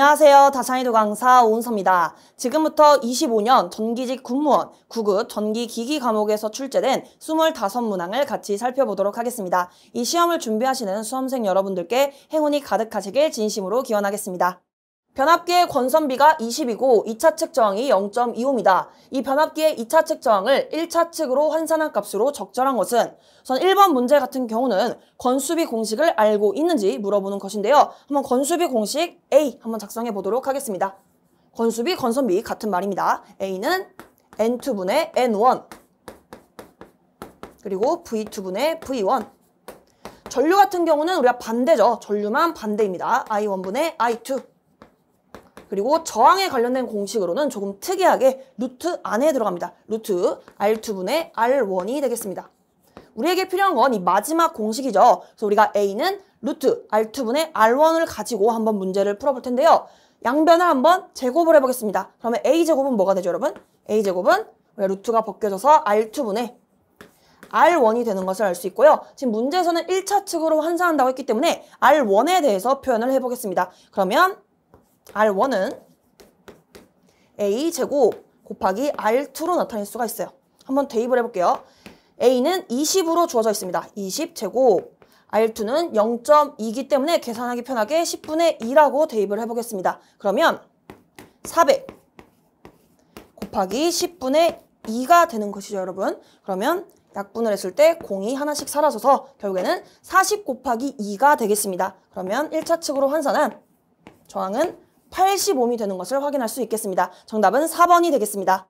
안녕하세요. 다창이도 강사 오은서입니다. 지금부터 25년 전기직 군무원 9급 전기기기 과목에서 출제된 25문항을 같이 살펴보도록 하겠습니다. 이 시험을 준비하시는 수험생 여러분들께 행운이 가득하시길 진심으로 기원하겠습니다. 변압기의 권선비가 20이고 2차 측 저항이 0.25입니다. 이 변압기의 2차 측 저항을 1차 측으로 환산한 값으로 적절한 것은 우선 1번 문제 같은 경우는 권수비 공식을 알고 있는지 물어보는 것인데요. 한번 권수비 공식 A 한번 작성해 보도록 하겠습니다. 권수비, 권선비 같은 말입니다. A는 N2분의 N1 그리고 V2분의 V1 전류 같은 경우는 우리가 반대죠. 전류만 반대입니다. I1분의 I2 그리고 저항에 관련된 공식으로는 조금 특이하게 루트 안에 들어갑니다. 루트 R2분의 R1이 되겠습니다. 우리에게 필요한 건 이 마지막 공식이죠. 그래서 우리가 A는 루트 R2분의 R1을 가지고 한번 문제를 풀어볼 텐데요. 양변을 한번 제곱을 해보겠습니다. 그러면 A제곱은 뭐가 되죠, 여러분? A제곱은 루트가 벗겨져서 R2분의 R1이 되는 것을 알 수 있고요. 지금 문제에서는 1차 측으로 환산한다고 했기 때문에 R1에 대해서 표현을 해보겠습니다. 그러면 R1은 A제곱 곱하기 R2로 나타낼 수가 있어요. 한번 대입을 해볼게요. A는 20으로 주어져 있습니다. 20제곱 R2는 0.2이기 때문에 계산하기 편하게 10분의 2라고 대입을 해보겠습니다. 그러면 400 곱하기 10분의 2가 되는 것이죠, 여러분. 그러면 약분을 했을 때 공이 하나씩 사라져서 결국에는 40 곱하기 2가 되겠습니다. 그러면 1차 측으로 환산한 저항은 80옴이 되는 것을 확인할 수 있겠습니다. 정답은 4번이 되겠습니다.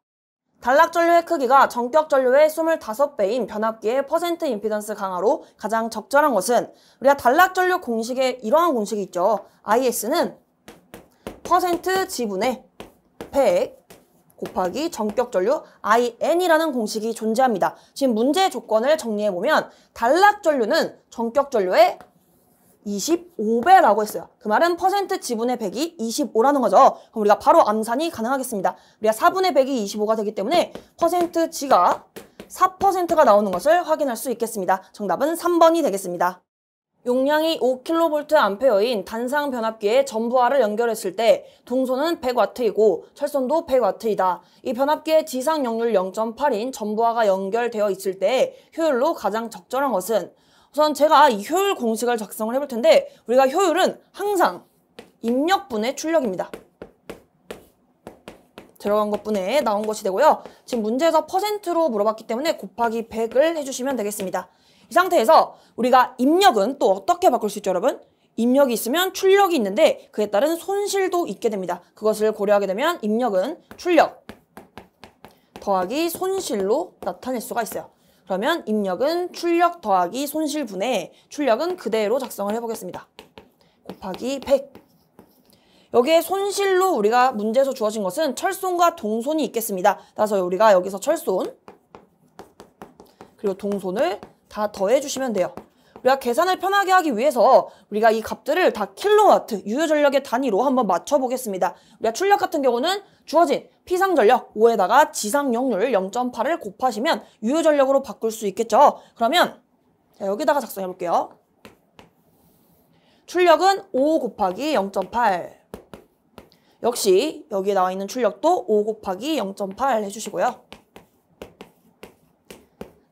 단락전류의 크기가 전격전류의 25배인 변압기의 퍼센트 임피던스 강화로 가장 적절한 것은 우리가 단락전류 공식에 이러한 공식이 있죠. IS는 퍼센트 지분의 100 곱하기 전격전류 IN이라는 공식이 존재합니다. 지금 문제 조건을 정리해보면 단락전류는 전격전류의 25배라고 했어요. 그 말은 퍼센트 지분의 100이 25라는 거죠. 그럼 우리가 바로 암산이 가능하겠습니다. 우리가 4분의 100이 25가 되기 때문에 퍼센트 G가 4%가 나오는 것을 확인할 수 있겠습니다. 정답은 3번이 되겠습니다. 용량이 5kVA인 단상 변압기에 전부하를 연결했을 때 동소는 100W이고 철선도 100W이다. 이 변압기의 지상 역률 0.8인 전부하가 연결되어 있을 때 효율로 가장 적절한 것은 우선 제가 이 효율 공식을 작성을 해볼 텐데 우리가 효율은 항상 입력분의 출력입니다. 들어간 것분에 나온 것이 되고요. 지금 문제에서 퍼센트로 물어봤기 때문에 곱하기 100을 해주시면 되겠습니다. 이 상태에서 우리가 입력은 또 어떻게 바꿀 수 있죠, 여러분? 입력이 있으면 출력이 있는데 그에 따른 손실도 있게 됩니다. 그것을 고려하게 되면 입력은 출력 더하기 손실로 나타낼 수가 있어요. 그러면 입력은 출력 더하기 손실분의 출력은 그대로 작성을 해보겠습니다. 곱하기 100. 여기에 손실로 우리가 문제에서 주어진 것은 철손과 동손이 있겠습니다. 따라서 우리가 여기서 철손 그리고 동손을 다 더해주시면 돼요. 우리가 계산을 편하게 하기 위해서 우리가 이 값들을 다 킬로와트, 유효전력의 단위로 한번 맞춰보겠습니다. 우리가 출력 같은 경우는 주어진 피상전력 5에다가 지상역률 0.8을 곱하시면 유효전력으로 바꿀 수 있겠죠. 그러면 여기다가 작성해 볼게요. 출력은 5 곱하기 0.8 역시 여기에 나와 있는 출력도 5 곱하기 0.8 해주시고요.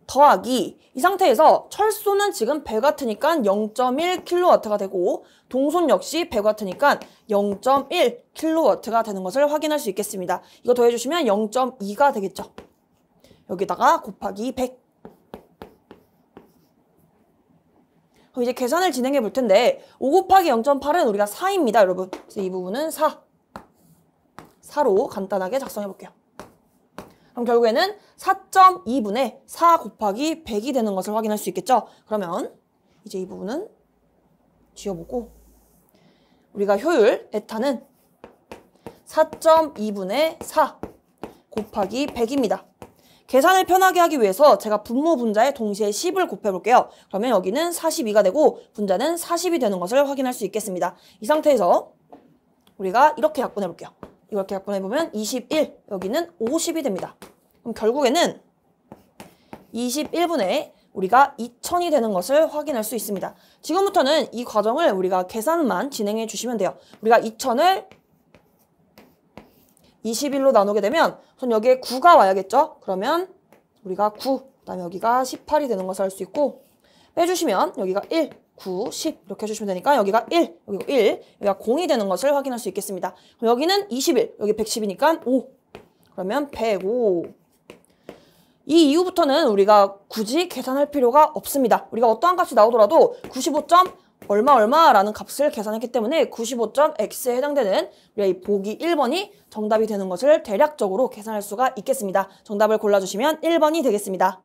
더하기 이 상태에서 철소는 지금 100W니까 0.1kW가 되고 동손 역시 100W니까 0.1kW가 되는 것을 확인할 수 있겠습니다. 이거 더해주시면 0.2가 되겠죠. 여기다가 곱하기 100. 그럼 이제 계산을 진행해 볼 텐데 5 곱하기 0.8은 우리가 4입니다, 여러분. 그래서 이 부분은 4로 간단하게 작성해 볼게요. 그럼 결국에는 4.2분의 4 곱하기 100이 되는 것을 확인할 수 있겠죠? 그러면 이제 이 부분은 지워보고 우리가 효율 에타는 4.2분의 4 곱하기 100입니다. 계산을 편하게 하기 위해서 제가 분모 분자에 동시에 10을 곱해볼게요. 그러면 여기는 42가 되고 분자는 40이 되는 것을 확인할 수 있겠습니다. 이 상태에서 우리가 이렇게 약분해볼게요. 이렇게 약분해보면 21, 여기는 50이 됩니다. 그럼 결국에는 21분의 우리가 2000이 되는 것을 확인할 수 있습니다. 지금부터는 이 과정을 우리가 계산만 진행해 주시면 돼요. 우리가 2000을 21로 나누게 되면 우선 여기에 9가 와야겠죠? 그러면 우리가 9, 그다음에 여기가 18이 되는 것을 알 수 있고 빼주시면 여기가 1, 9, 10 이렇게 해주시면 되니까 여기가 1, 여기가 1, 여기가 0이 되는 것을 확인할 수 있겠습니다. 그럼 여기는 21, 여기 110이니까 5, 그러면 105. 이 이후부터는 우리가 굳이 계산할 필요가 없습니다. 우리가 어떠한 값이 나오더라도 95점 얼마라는 값을 계산했기 때문에 95.x에 해당되는 우리가 이 보기 1번이 정답이 되는 것을 대략적으로 계산할 수가 있겠습니다. 정답을 골라주시면 1번이 되겠습니다.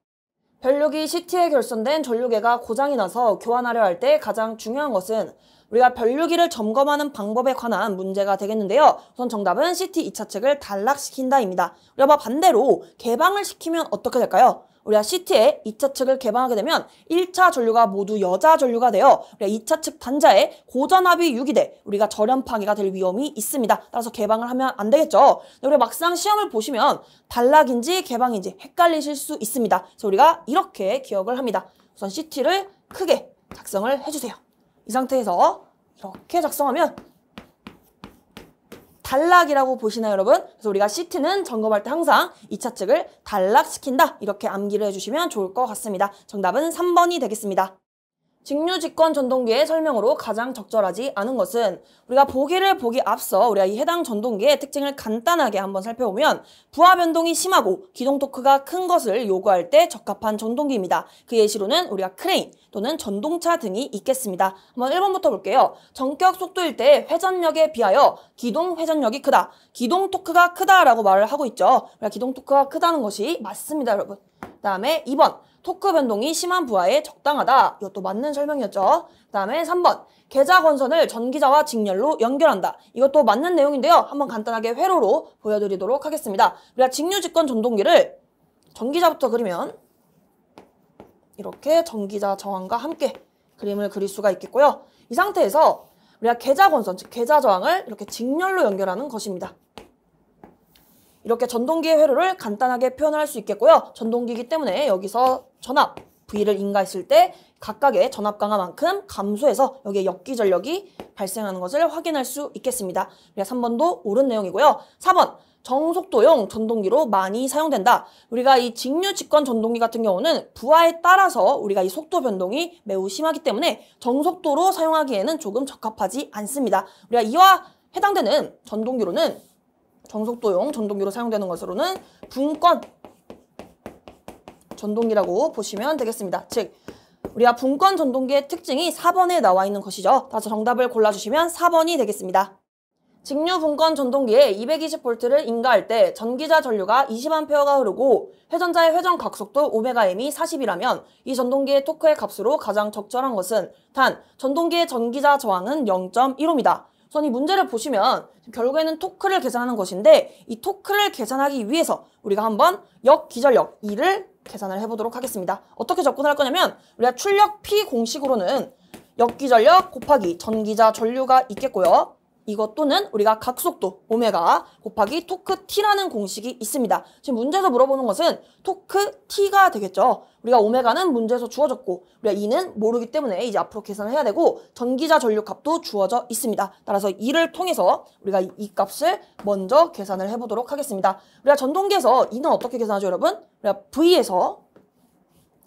변류기 CT에 결손된 전류계가 고장이 나서 교환하려 할 때 가장 중요한 것은 우리가 변류기를 점검하는 방법에 관한 문제가 되겠는데요. 우선 정답은 CT 2차측을 단락시킨다입니다. 우리가 반대로 개방을 시키면 어떻게 될까요? 우리가 CT의 2차측을 개방하게 되면 1차 전류가 모두 여자 전류가 되어 우리가 2차측 단자에 고전압이 유기돼 우리가 절연 파괴가 될 위험이 있습니다. 따라서 개방을 하면 안 되겠죠. 우리가 막상 시험을 보시면 단락인지 개방인지 헷갈리실 수 있습니다. 그래서 우리가 이렇게 기억을 합니다. 우선 CT를 크게 작성을 해주세요. 이 상태에서 이렇게 작성하면 단락이라고 보시나요, 여러분? 그래서 우리가 CT는 점검할 때 항상 2차측을 단락시킨다. 이렇게 암기를 해주시면 좋을 것 같습니다. 정답은 3번이 되겠습니다. 직류직권 전동기의 설명으로 가장 적절하지 않은 것은 우리가 보기를 보기 앞서 우리가 이 해당 전동기의 특징을 간단하게 한번 살펴보면 부하 변동이 심하고 기동 토크가 큰 것을 요구할 때 적합한 전동기입니다. 그 예시로는 우리가 크레인 또는 전동차 등이 있겠습니다. 한번 1번부터 볼게요. 전격 속도일 때 회전력에 비하여 기동 회전력이 크다. 기동 토크가 크다라고 말을 하고 있죠. 우리가 기동 토크가 크다는 것이 맞습니다, 여러분. 그 다음에 2번. 토크 변동이 심한 부하에 적당하다. 이것도 맞는 설명이었죠. 그 다음에 3번. 계좌 건선을 전기자와 직렬로 연결한다. 이것도 맞는 내용인데요. 한번 간단하게 회로로 보여드리도록 하겠습니다. 우리가 직류직권 전동기를 전기자부터 그리면 이렇게 전기자 저항과 함께 그림을 그릴 수가 있겠고요. 이 상태에서 우리가 계좌 건선, 즉 계좌 저항을 이렇게 직렬로 연결하는 것입니다. 이렇게 전동기의 회로를 간단하게 표현할 수 있겠고요. 전동기이기 때문에 여기서 전압 V를 인가했을 때 각각의 전압 강화만큼 감소해서 여기에 역기 전력이 발생하는 것을 확인할 수 있겠습니다. 3번도 옳은 내용이고요. 4번 정속도용 전동기로 많이 사용된다. 우리가 이 직류직권 전동기 같은 경우는 부하에 따라서 우리가 이 속도 변동이 매우 심하기 때문에 정속도로 사용하기에는 조금 적합하지 않습니다. 우리가 이와 해당되는 전동기로는 정속도용 전동기로 사용되는 것으로는 분권 전동기라고 보시면 되겠습니다. 즉 우리가 분권 전동기의 특징이 4번에 나와 있는 것이죠. 따라서 정답을 골라주시면 4번이 되겠습니다. 직류 분권 전동기에 220V를 인가할 때 전기자 전류가 20A가 흐르고 회전자의 회전 각속도 Ωm이 40이라면 이 전동기의 토크의 값으로 가장 적절한 것은 단 전동기의 전기자 저항은 0.15입니다. 우선 이 문제를 보시면 결국에는 토크를 계산하는 것인데 이 토크를 계산하기 위해서 우리가 한번 역기전력 E를 계산을 해보도록 하겠습니다. 어떻게 접근할 거냐면 우리가 출력 P 공식으로는 역기전력 곱하기 전기자 전류가 있겠고요. 이것 또는 우리가 각속도 오메가 곱하기 토크 T라는 공식이 있습니다. 지금 문제에서 물어보는 것은 토크 T가 되겠죠. 우리가 오메가는 문제에서 주어졌고 우리가 E는 모르기 때문에 이제 앞으로 계산을 해야 되고 전기자 전류 값도 주어져 있습니다. 따라서 E를 통해서 우리가 이 값을 먼저 계산을 해보도록 하겠습니다. 우리가 전동기에서 E는 어떻게 계산하죠, 여러분? 우리가 V에서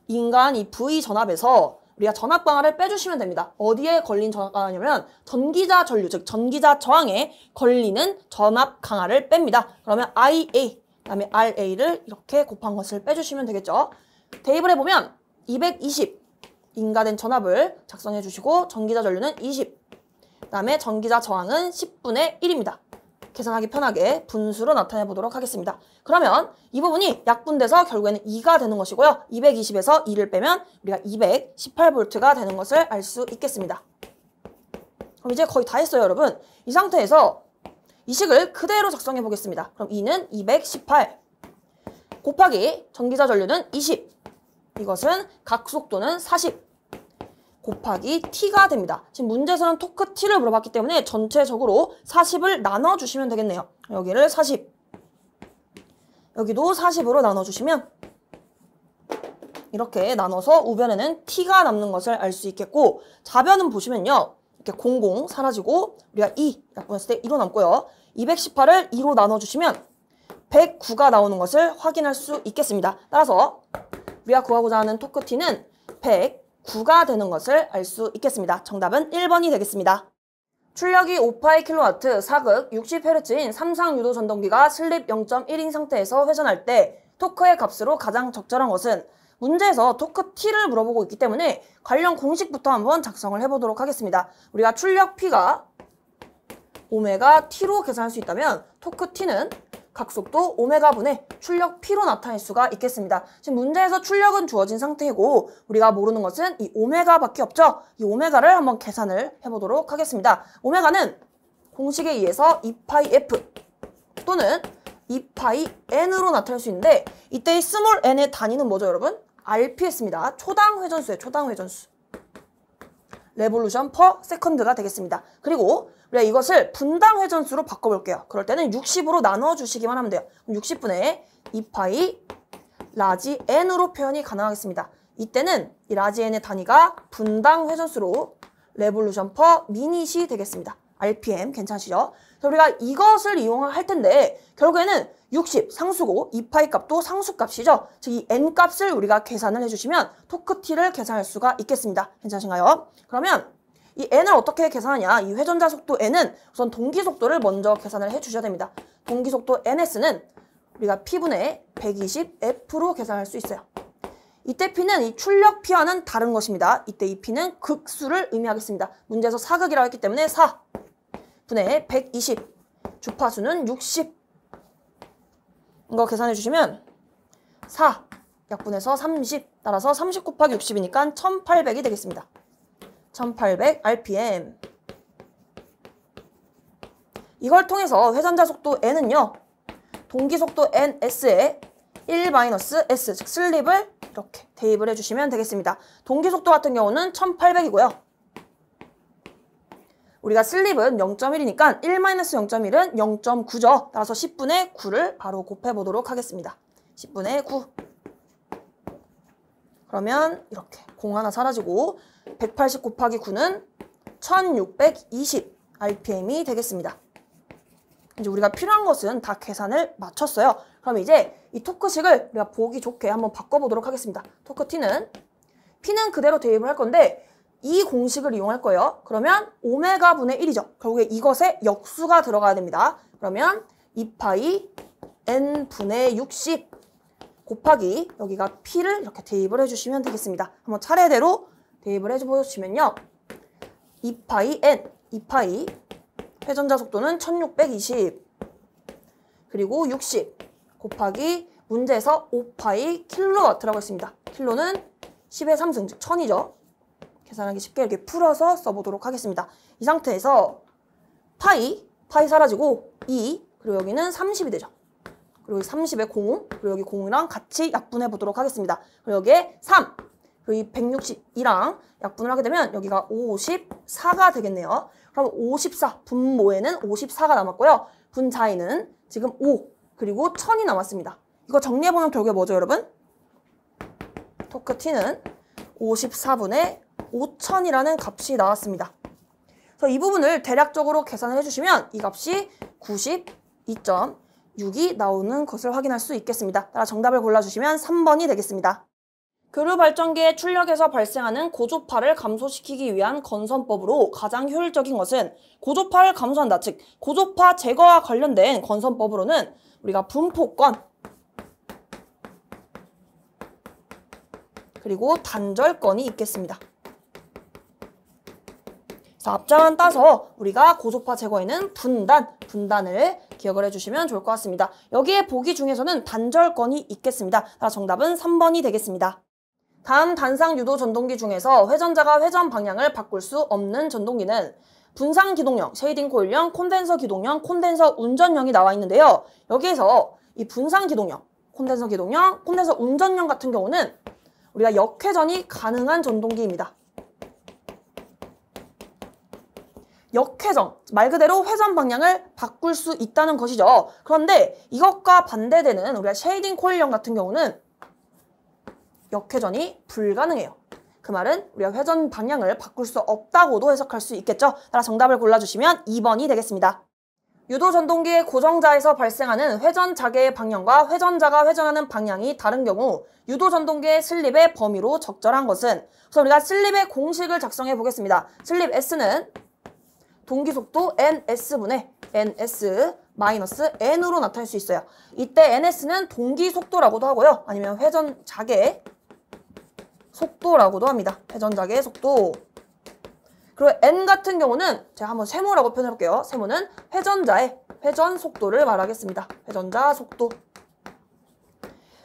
인간 이 V 전압에서 우리가 전압 강화를 빼주시면 됩니다. 어디에 걸린 전압 강화냐면 전기자 전류, 즉 전기자 저항에 걸리는 전압 강화를 뺍니다. 그러면 IA, 그 다음에 RA를 이렇게 곱한 것을 빼주시면 되겠죠. 대입을 해보면 220 인가된 전압을 작성해 주시고 전기자 전류는 20, 그 다음에 전기자 저항은 10분의 1입니다. 계산하기 편하게 분수로 나타내 보도록 하겠습니다. 그러면 이 부분이 약분돼서 결국에는 2가 되는 것이고요. 220에서 2를 빼면 우리가 218V가 되는 것을 알 수 있겠습니다. 그럼 이제 거의 다 했어요, 여러분. 이 상태에서 이 식을 그대로 작성해 보겠습니다. 그럼 2는 218 곱하기 전기자 전류는 20, 이것은 각속도는 40 곱하기 T가 됩니다. 지금 문제에서는 토크 T를 물어봤기 때문에 전체적으로 40을 나눠주시면 되겠네요. 여기를 40, 여기도 40으로 나눠주시면 이렇게 나눠서 우변에는 T가 남는 것을 알 수 있겠고 좌변은 보시면요. 이렇게 00 사라지고 우리가 2 약분했을 때 2로 남고요. 218을 2로 나눠주시면 109가 나오는 것을 확인할 수 있겠습니다. 따라서 우리가 구하고자 하는 토크 T는 109가 되는 것을 알 수 있겠습니다. 정답은 1번이 되겠습니다. 출력이 5파이 kW, 사극 60Hz인 삼상 유도 전동기가 슬립 0.1인 상태에서 회전할 때 토크의 값으로 가장 적절한 것은? 문제에서 토크 T를 물어보고 있기 때문에 관련 공식부터 한번 작성을 해보도록 하겠습니다. 우리가 출력 P가 오메가 T로 계산할 수 있다면 토크 T는 각속도 오메가분의 출력 P로 나타낼 수가 있겠습니다. 지금 문제에서 출력은 주어진 상태이고 우리가 모르는 것은 이 오메가밖에 없죠. 이 오메가를 한번 계산을 해보도록 하겠습니다. 오메가는 공식에 의해서 2파이 F 또는 2파이 N으로 나타낼 수 있는데 이때 이 스몰 n의 단위는 뭐죠, 여러분? RPS입니다. 초당 회전수예요. 초당 회전수. 레볼루션 퍼 세컨드가 되겠습니다. 그리고 우리가 이것을 분당 회전수로 바꿔볼게요. 그럴 때는 60으로 나눠주시기만 하면 돼요. 60분의 2파이 라지 n으로 표현이 가능하겠습니다. 이때는 이 라지 n의 단위가 분당 회전수로 레볼루션 퍼 미닛이 되겠습니다. RPM 괜찮으시죠? 그래서 우리가 이것을 이용할 텐데 결국에는 60 상수고 2파이 값도 상수값이죠. 즉 이 n 값을 우리가 계산을 해주시면 토크 T를 계산할 수가 있겠습니다. 괜찮으신가요? 그러면 이 n을 어떻게 계산하냐? 이 회전자 속도 n은 우선 동기 속도를 먼저 계산을 해주셔야 됩니다. 동기 속도 ns는 우리가 P분의 120F로 계산할 수 있어요. 이때 P는 이 출력 P와는 다른 것입니다. 이때 이 P는 극수를 의미하겠습니다. 문제에서 사극이라고 했기 때문에 4분의 120, 주파수는 60. 이거 계산해 주시면 4 약분해서 30, 따라서 30 곱하기 60이니까 1800이 되겠습니다. 1800 RPM. 이걸 통해서 회전자 속도 n은요, 동기 속도 ns에 1-s, 즉 슬립을 이렇게 대입을 해주시면 되겠습니다. 동기 속도 같은 경우는 1800이고요. 우리가 슬립은 0.1이니까 1-0.1은 0.9죠. 따라서 10분의 9를 바로 곱해보도록 하겠습니다. 10분의 9. 그러면 이렇게 공 하나 사라지고 180 곱하기 9는 1620 RPM이 되겠습니다. 이제 우리가 필요한 것은 다 계산을 마쳤어요. 그럼 이제 이 토크식을 우리가 보기 좋게 한번 바꿔보도록 하겠습니다. 토크 T는 P는 그대로 대입을 할 건데 이 공식을 이용할 거예요. 그러면 오메가 분의 1이죠. 결국에 이것에 역수가 들어가야 됩니다. 그러면 2파이 n 분의 60 곱하기 여기가 P를 이렇게 대입을 해주시면 되겠습니다. 한번 차례대로 대입을 해보시면요. 2파이 n, 2파이 회전자 속도는 1620 그리고 60 곱하기 문제에서 5파이 킬로와트라고 했습니다. 킬로는 10의 3승, 즉 1000이죠. 계산하기 쉽게 이렇게 풀어서 써보도록 하겠습니다. 이 상태에서 파이 사라지고 2, 그리고 여기는 30이 되죠. 그리고 30에 0, 그리고 여기 0이랑 같이 약분해 보도록 하겠습니다. 그리고 여기에 3, 그리고 이 162랑 약분을 하게 되면 여기가 54가 되겠네요. 그럼 54, 분모에는 54가 남았고요. 분자에는 지금 5, 그리고 1000이 남았습니다. 이거 정리해보면 결국에 뭐죠, 여러분? 토크 T는 54분의 5000이라는 값이 나왔습니다. 그래서 이 부분을 대략적으로 계산을 해주시면 이 값이 92.6이 나오는 것을 확인할 수 있겠습니다. 따라 정답을 골라주시면 3번이 되겠습니다. 그룹 발전기의 출력에서 발생하는 고조파를 감소시키기 위한 건선법으로 가장 효율적인 것은 고조파를 감소한다. 즉 고조파 제거와 관련된 건선법으로는 우리가 분포권 그리고 단절권이 있겠습니다. 그래서 앞자만 따서 우리가 고조파 제거에는 분단을 기억을 해주시면 좋을 것 같습니다. 여기에 보기 중에서는 단절권이 있겠습니다. 따라 정답은 3번이 되겠습니다. 다음 단상 유도 전동기 중에서 회전자가 회전 방향을 바꿀 수 없는 전동기는 분산 기동형, 쉐이딩 코일형, 콘덴서 기동형, 콘덴서 운전형이 나와 있는데요. 여기에서 이 분산 기동형, 콘덴서 기동형, 콘덴서 운전형 같은 경우는 우리가 역회전이 가능한 전동기입니다. 역회전, 말 그대로 회전 방향을 바꿀 수 있다는 것이죠. 그런데 이것과 반대되는 우리가 쉐이딩 코일형 같은 경우는 역회전이 불가능해요. 그 말은 우리가 회전 방향을 바꿀 수 없다고도 해석할 수 있겠죠. 따라 정답을 골라주시면 2번이 되겠습니다. 유도 전동기의 고정자에서 발생하는 회전 자개의 방향과 회전자가 회전하는 방향이 다른 경우 유도 전동기의 슬립의 범위로 적절한 것은, 그래서 우리가 슬립의 공식을 작성해 보겠습니다. 슬립 S는 동기 속도 ns분의 ns 마이너스 n으로 나타낼 수 있어요. 이때 ns는 동기 속도라고도 하고요. 아니면 회전 자개 속도라고도 합니다. 회전 자개의 속도. 그리고 n 같은 경우는 제가 한번 세모라고 표현해 볼게요. 세모는 회전자의 회전 속도를 말하겠습니다. 회전자 속도.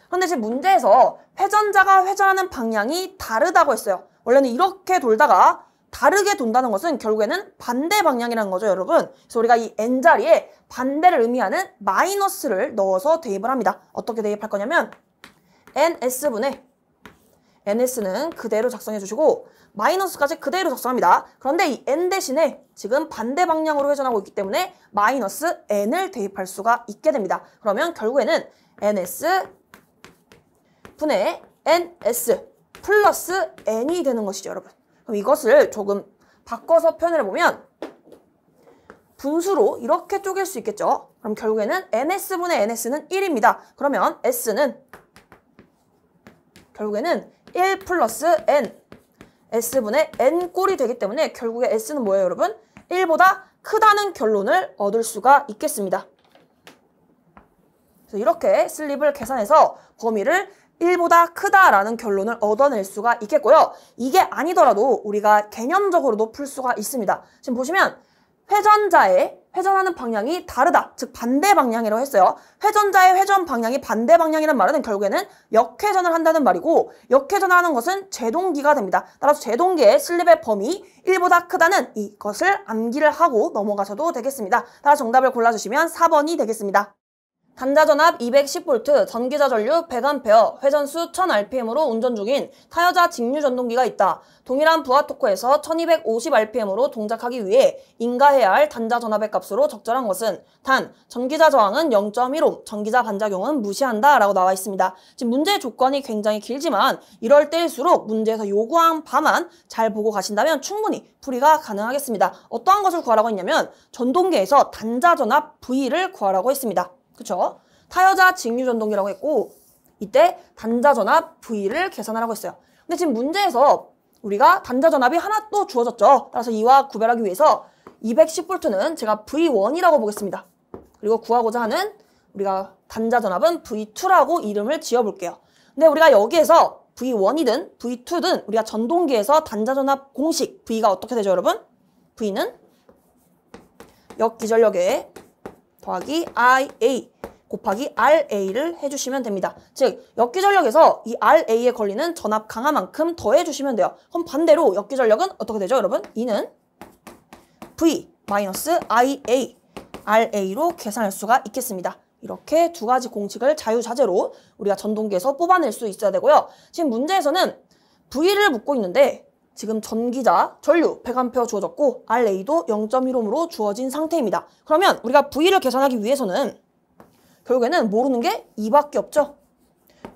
그런데 지금 문제에서 회전자가 회전하는 방향이 다르다고 했어요. 원래는 이렇게 돌다가 다르게 돈다는 것은 결국에는 반대 방향이라는 거죠, 여러분. 그래서 우리가 이 n자리에 반대를 의미하는 마이너스를 넣어서 대입을 합니다. 어떻게 대입할 거냐면 ns분의 ns는 그대로 작성해 주시고 마이너스까지 그대로 작성합니다. 그런데 이 n 대신에 지금 반대 방향으로 회전하고 있기 때문에 마이너스 n을 대입할 수가 있게 됩니다. 그러면 결국에는 ns 분의 ns 플러스 n이 되는 것이죠, 여러분. 그럼 이것을 조금 바꿔서 표현을 해보면 분수로 이렇게 쪼갤 수 있겠죠. 그럼 결국에는 ns분의 ns는 1입니다. 그러면 s는 결국에는 1 플러스 n s분의 n꼴이 되기 때문에 결국에 s는 뭐예요, 여러분? 1보다 크다는 결론을 얻을 수가 있겠습니다. 그래서 이렇게 슬립을 계산해서 범위를 1보다 크다라는 결론을 얻어낼 수가 있겠고요. 이게 아니더라도 우리가 개념적으로도 풀 수가 있습니다. 지금 보시면 회전자의 회전하는 방향이 다르다. 즉 반대 방향이라고 했어요. 회전자의 회전 방향이 반대 방향이라는 말은 결국에는 역회전을 한다는 말이고, 역회전을 하는 것은 제동기가 됩니다. 따라서 제동기의 슬립의 범위 1보다 크다는 이것을 암기를 하고 넘어가셔도 되겠습니다. 따라서 정답을 골라주시면 4번이 되겠습니다. 단자전압 210V, 전기자 전류 100A, 회전수 1000rpm으로 운전 중인 타여자 직류 전동기가 있다. 동일한 부하 토크에서 1250rpm으로 동작하기 위해 인가해야 할 단자 전압의 값으로 적절한 것은 단, 전기자 저항은 0.15, 전기자 반작용은 무시한다 라고 나와 있습니다. 지금 문제의 조건이 굉장히 길지만 이럴 때일수록 문제에서 요구한 바만 잘 보고 가신다면 충분히 풀이가 가능하겠습니다. 어떠한 것을 구하라고 했냐면 전동기에서 단자 전압 V를 구하라고 했습니다. 그쵸? 타여자 직류 전동기라고 했고 이때 단자 전압 V를 계산하라고 했어요. 근데 지금 문제에서 우리가 단자 전압이 하나 또 주어졌죠. 따라서 이와 구별하기 위해서 210V는 제가 V1이라고 보겠습니다. 그리고 구하고자 하는 우리가 단자 전압은 V2라고 이름을 지어볼게요. 근데 우리가 여기에서 V1이든 V2든 우리가 전동기에서 단자 전압 공식 V가 어떻게 되죠, 여러분? V는 역기전력에 더하기 IA 곱하기 RA를 해주시면 됩니다. 즉 역기전력에서 이 RA에 걸리는 전압 강화만큼 더해주시면 돼요. 그럼 반대로 역기전력은 어떻게 되죠, 여러분? 이는 V 마이너스 IA RA로 계산할 수가 있겠습니다. 이렇게 두 가지 공식을 자유자재로 우리가 전동기에서 뽑아낼 수 있어야 되고요. 지금 문제에서는 V를 묻고 있는데 지금 전기자 전류 100A 주어졌고 RA도 0.15로 주어진 상태입니다. 그러면 우리가 V를 계산하기 위해서는 결국에는 모르는 게 2밖에 없죠.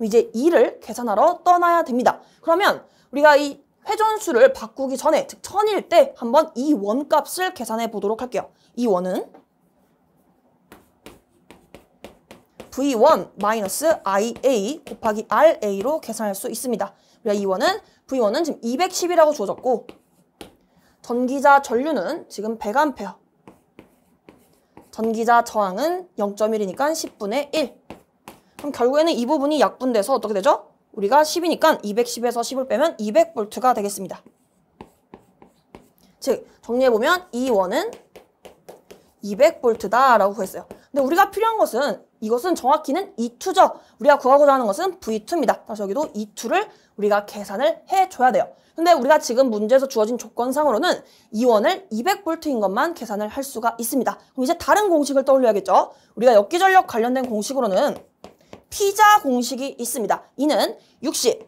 이제 2를 계산하러 떠나야 됩니다. 그러면 우리가 이 회전수를 바꾸기 전에 즉 1000일 때 한번 이 원값을 계산해 보도록 할게요. 이 원은 V1 마이너스 IA 곱하기 RA로 계산할 수 있습니다. 우리가 이 원은 V1은 지금 210이라고 주어졌고 전기자 전류는 지금 100A 전기자 저항은 0.1이니까 10분의 1 그럼 결국에는 이 부분이 약분돼서 어떻게 되죠? 우리가 10이니까 210에서 10을 빼면 200V가 되겠습니다. 즉 정리해보면 이 원은 200V다 라고 구했어요. 근데 우리가 필요한 것은 이것은 정확히는 E2죠. 우리가 구하고자 하는 것은 V2입니다. 그래서 여기도 E2를 우리가 계산을 해줘야 돼요. 근데 우리가 지금 문제에서 주어진 조건상으로는 이 원을 200V인 것만 계산을 할 수가 있습니다. 그럼 이제 다른 공식을 떠올려야겠죠. 우리가 역기전력 관련된 공식으로는 P자 공식이 있습니다. 이는 60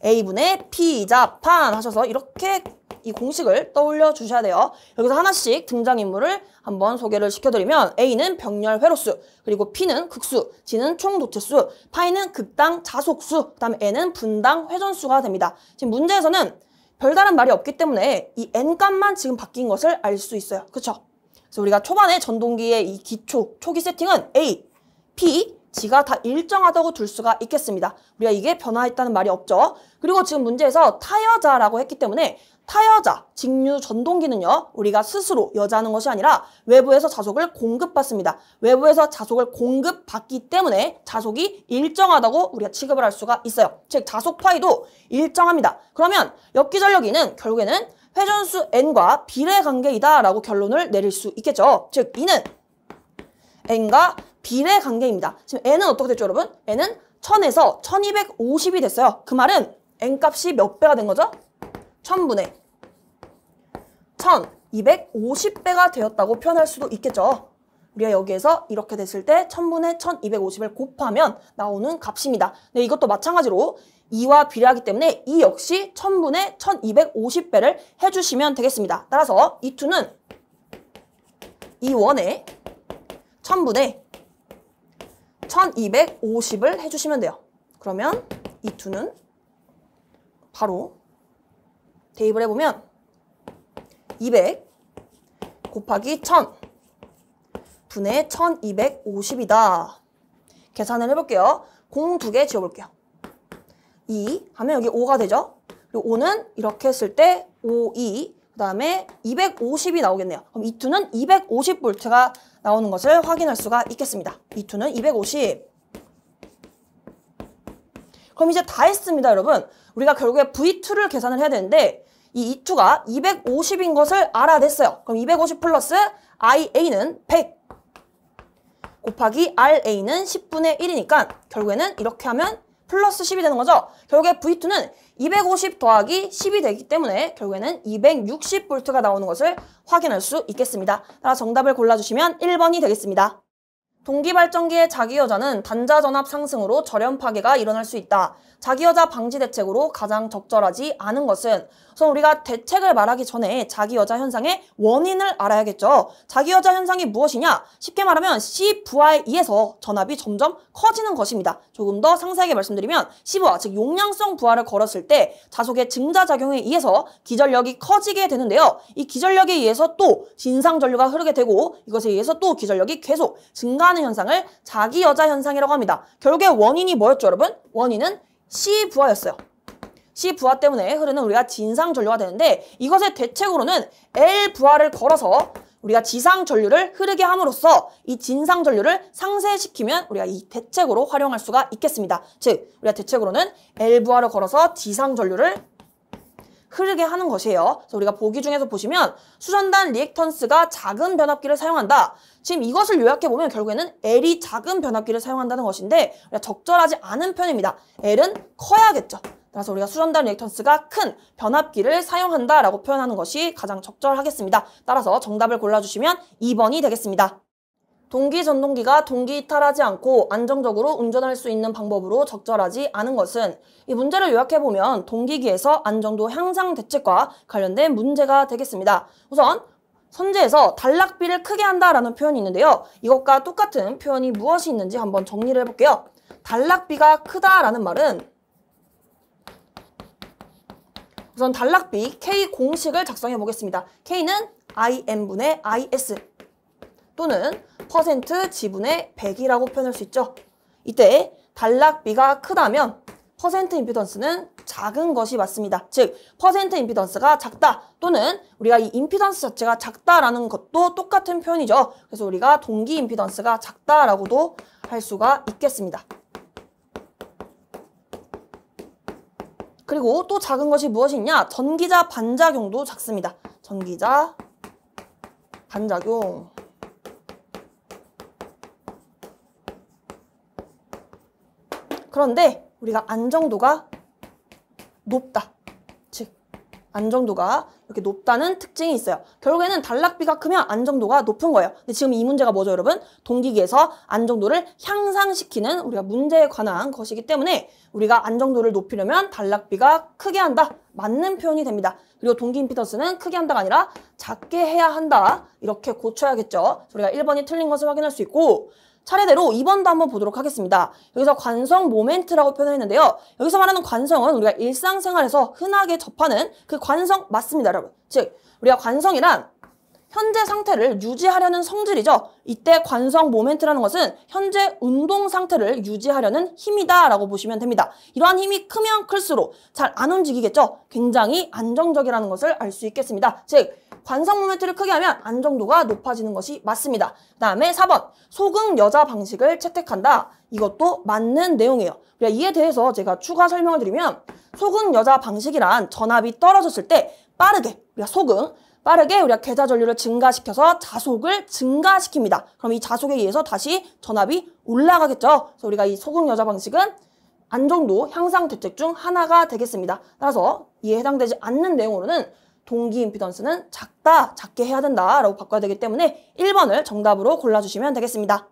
A분의 P자판 하셔서 이렇게 이 공식을 떠올려 주셔야 돼요. 여기서 하나씩 등장인물을 한번 소개를 시켜드리면 A는 병렬 회로수, 그리고 P는 극수, G는 총도체수, 파이는 극당 자속수, 그 다음에 N은 분당 회전수가 됩니다. 지금 문제에서는 별다른 말이 없기 때문에 이 N 값만 지금 바뀐 것을 알 수 있어요. 그쵸? 그래서 우리가 초반에 전동기의 이 기초, 초기 세팅은 A, P, G가 다 일정하다고 둘 수가 있겠습니다. 우리가 이게 변화했다는 말이 없죠. 그리고 지금 문제에서 타여자라고 했기 때문에 타여자, 직류 전동기는요, 우리가 스스로 여자하는 것이 아니라 외부에서 자속을 공급받습니다. 외부에서 자속을 공급받기 때문에 자속이 일정하다고 우리가 취급을 할 수가 있어요. 즉, 자속 파이도 일정합니다. 그러면 역기전력이는 결국에는 회전수 N과 비례관계이다 라고 결론을 내릴 수 있겠죠. 즉, 이는 N과 비례관계입니다. 지금 N은 어떻게 됐죠, 여러분? N은 1000에서 1250이 됐어요. 그 말은 N 값이 몇 배가 된 거죠? 1000분의 1250배가 되었다고 표현할 수도 있겠죠. 우리가 여기에서 이렇게 됐을 때 1000분의 1250을 곱하면 나오는 값입니다. 네, 이것도 마찬가지로 2와 비례하기 때문에 이 역시 1000분의 1250배를 해주시면 되겠습니다. 따라서 이 2는 이 원에 1000분의 1250을 해주시면 돼요. 그러면 이 2는 바로 대입을 해보면 200 곱하기 1000 분의 1250이다. 계산을 해볼게요. 공 2개 지워볼게요. 2 하면 여기 5가 되죠. 그리고 5는 이렇게 했을 때 5, 2, 그 다음에 250이 나오겠네요. 그럼 이 2는 250볼트가 나오는 것을 확인할 수가 있겠습니다. 이 2는 250. 그럼 이제 다 했습니다, 여러분. 우리가 결국에 V2를 계산을 해야 되는데 이 E2가 250인 것을 알아냈어요. 그럼 250 플러스 IA는 100 곱하기 RA는 10분의 1이니까 결국에는 이렇게 하면 플러스 10이 되는 거죠. 결국에 V2는 250 더하기 10이 되기 때문에 결국에는 260V가 나오는 것을 확인할 수 있겠습니다. 따라서 정답을 골라주시면 1번이 되겠습니다. 동기발전기의 자기여자는 단자전압 상승으로 절연 파괴가 일어날 수 있다. 자기여자 방지 대책으로 가장 적절하지 않은 것은, 우선 우리가 대책을 말하기 전에 자기여자 현상의 원인을 알아야겠죠. 자기여자 현상이 무엇이냐? 쉽게 말하면 C부하에 의해서 전압이 점점 커지는 것입니다. 조금 더 상세하게 말씀드리면 C부하, 즉 용량성 부하를 걸었을 때 자속의 증자작용에 의해서 기전력이 커지게 되는데요. 이 기전력에 의해서 또 진상전류가 흐르게 되고 이것에 의해서 또 기전력이 계속 증가하는 현상을 자기여자 현상이라고 합니다. 결국에 원인이 뭐였죠, 여러분? 원인은 C부하였어요. C부하 때문에 흐르는 우리가 진상전류가 되는데 이것의 대책으로는 L부하를 걸어서 우리가 지상전류를 흐르게 함으로써 이 진상전류를 상쇄시키면 우리가 이 대책으로 활용할 수가 있겠습니다. 즉, 우리가 대책으로는 L부하를 걸어서 지상전류를 흐르게 하는 것이에요. 그래서 우리가 보기 중에서 보시면 수전단 리액턴스가 작은 변압기를 사용한다. 지금 이것을 요약해보면 결국에는 L이 작은 변압기를 사용한다는 것인데 우리가 적절하지 않은 표현입니다. L은 커야겠죠. 따라서 우리가 수전단 리액턴스가 큰 변압기를 사용한다라고 표현하는 것이 가장 적절하겠습니다. 따라서 정답을 골라주시면 2번이 되겠습니다. 동기 전동기가 동기 이탈하지 않고 안정적으로 운전할 수 있는 방법으로 적절하지 않은 것은, 이 문제를 요약해보면 동기기에서 안정도 향상 대책과 관련된 문제가 되겠습니다. 우선 선제에서 단락비를 크게 한다라는 표현이 있는데요. 이것과 똑같은 표현이 무엇이 있는지 한번 정리를 해볼게요. 단락비가 크다라는 말은 우선 단락비 K 공식을 작성해 보겠습니다. K는 IM분의 IS 또는 퍼센트 지분의 100이라고 표현할 수 있죠. 이때 단락비가 크다면 퍼센트 임피던스는 작은 것이 맞습니다. 즉, 퍼센트 임피던스가 작다 또는 우리가 이 임피던스 자체가 작다라는 것도 똑같은 표현이죠. 그래서 우리가 동기 임피던스가 작다라고도 할 수가 있겠습니다. 그리고 또 작은 것이 무엇이 있냐? 전기자 반작용도 작습니다. 전기자 반작용. 그런데 우리가 안정도가 높다. 즉, 안정도가 이렇게 높다는 특징이 있어요. 결국에는 단락비가 크면 안정도가 높은 거예요. 근데 지금 이 문제가 뭐죠, 여러분? 동기기에서 안정도를 향상시키는 우리가 문제에 관한 것이기 때문에 우리가 안정도를 높이려면 단락비가 크게 한다. 맞는 표현이 됩니다. 그리고 동기 임피던스는 크게 한다가 아니라 작게 해야 한다. 이렇게 고쳐야겠죠. 우리가 1번이 틀린 것을 확인할 수 있고, 차례대로 2번도 한번 보도록 하겠습니다. 여기서 관성 모멘트라고 표현했는데요. 여기서 말하는 관성은 우리가 일상생활에서 흔하게 접하는 그 관성 맞습니다, 여러분. 즉, 우리가 관성이란 현재 상태를 유지하려는 성질이죠. 이때 관성 모멘트라는 것은 현재 운동 상태를 유지하려는 힘이다라고 보시면 됩니다. 이러한 힘이 크면 클수록 잘 안 움직이겠죠. 굉장히 안정적이라는 것을 알 수 있겠습니다. 즉 관성 모멘트를 크게 하면 안정도가 높아지는 것이 맞습니다. 그 다음에 4번 소극 여자 방식을 채택한다. 이것도 맞는 내용이에요. 이에 대해서 제가 추가 설명을 드리면 소극 여자 방식이란 전압이 떨어졌을 때 빠르게 우리가 계좌 전류를 증가시켜서 자속을 증가시킵니다. 그럼 이 자속에 의해서 다시 전압이 올라가겠죠. 그래서 우리가 이 소극 여자 방식은 안정도 향상 대책 중 하나가 되겠습니다. 따라서 이에 해당되지 않는 내용으로는 동기 임피던스는 작게 해야 된다라고 바꿔야 되기 때문에 1번을 정답으로 골라주시면 되겠습니다.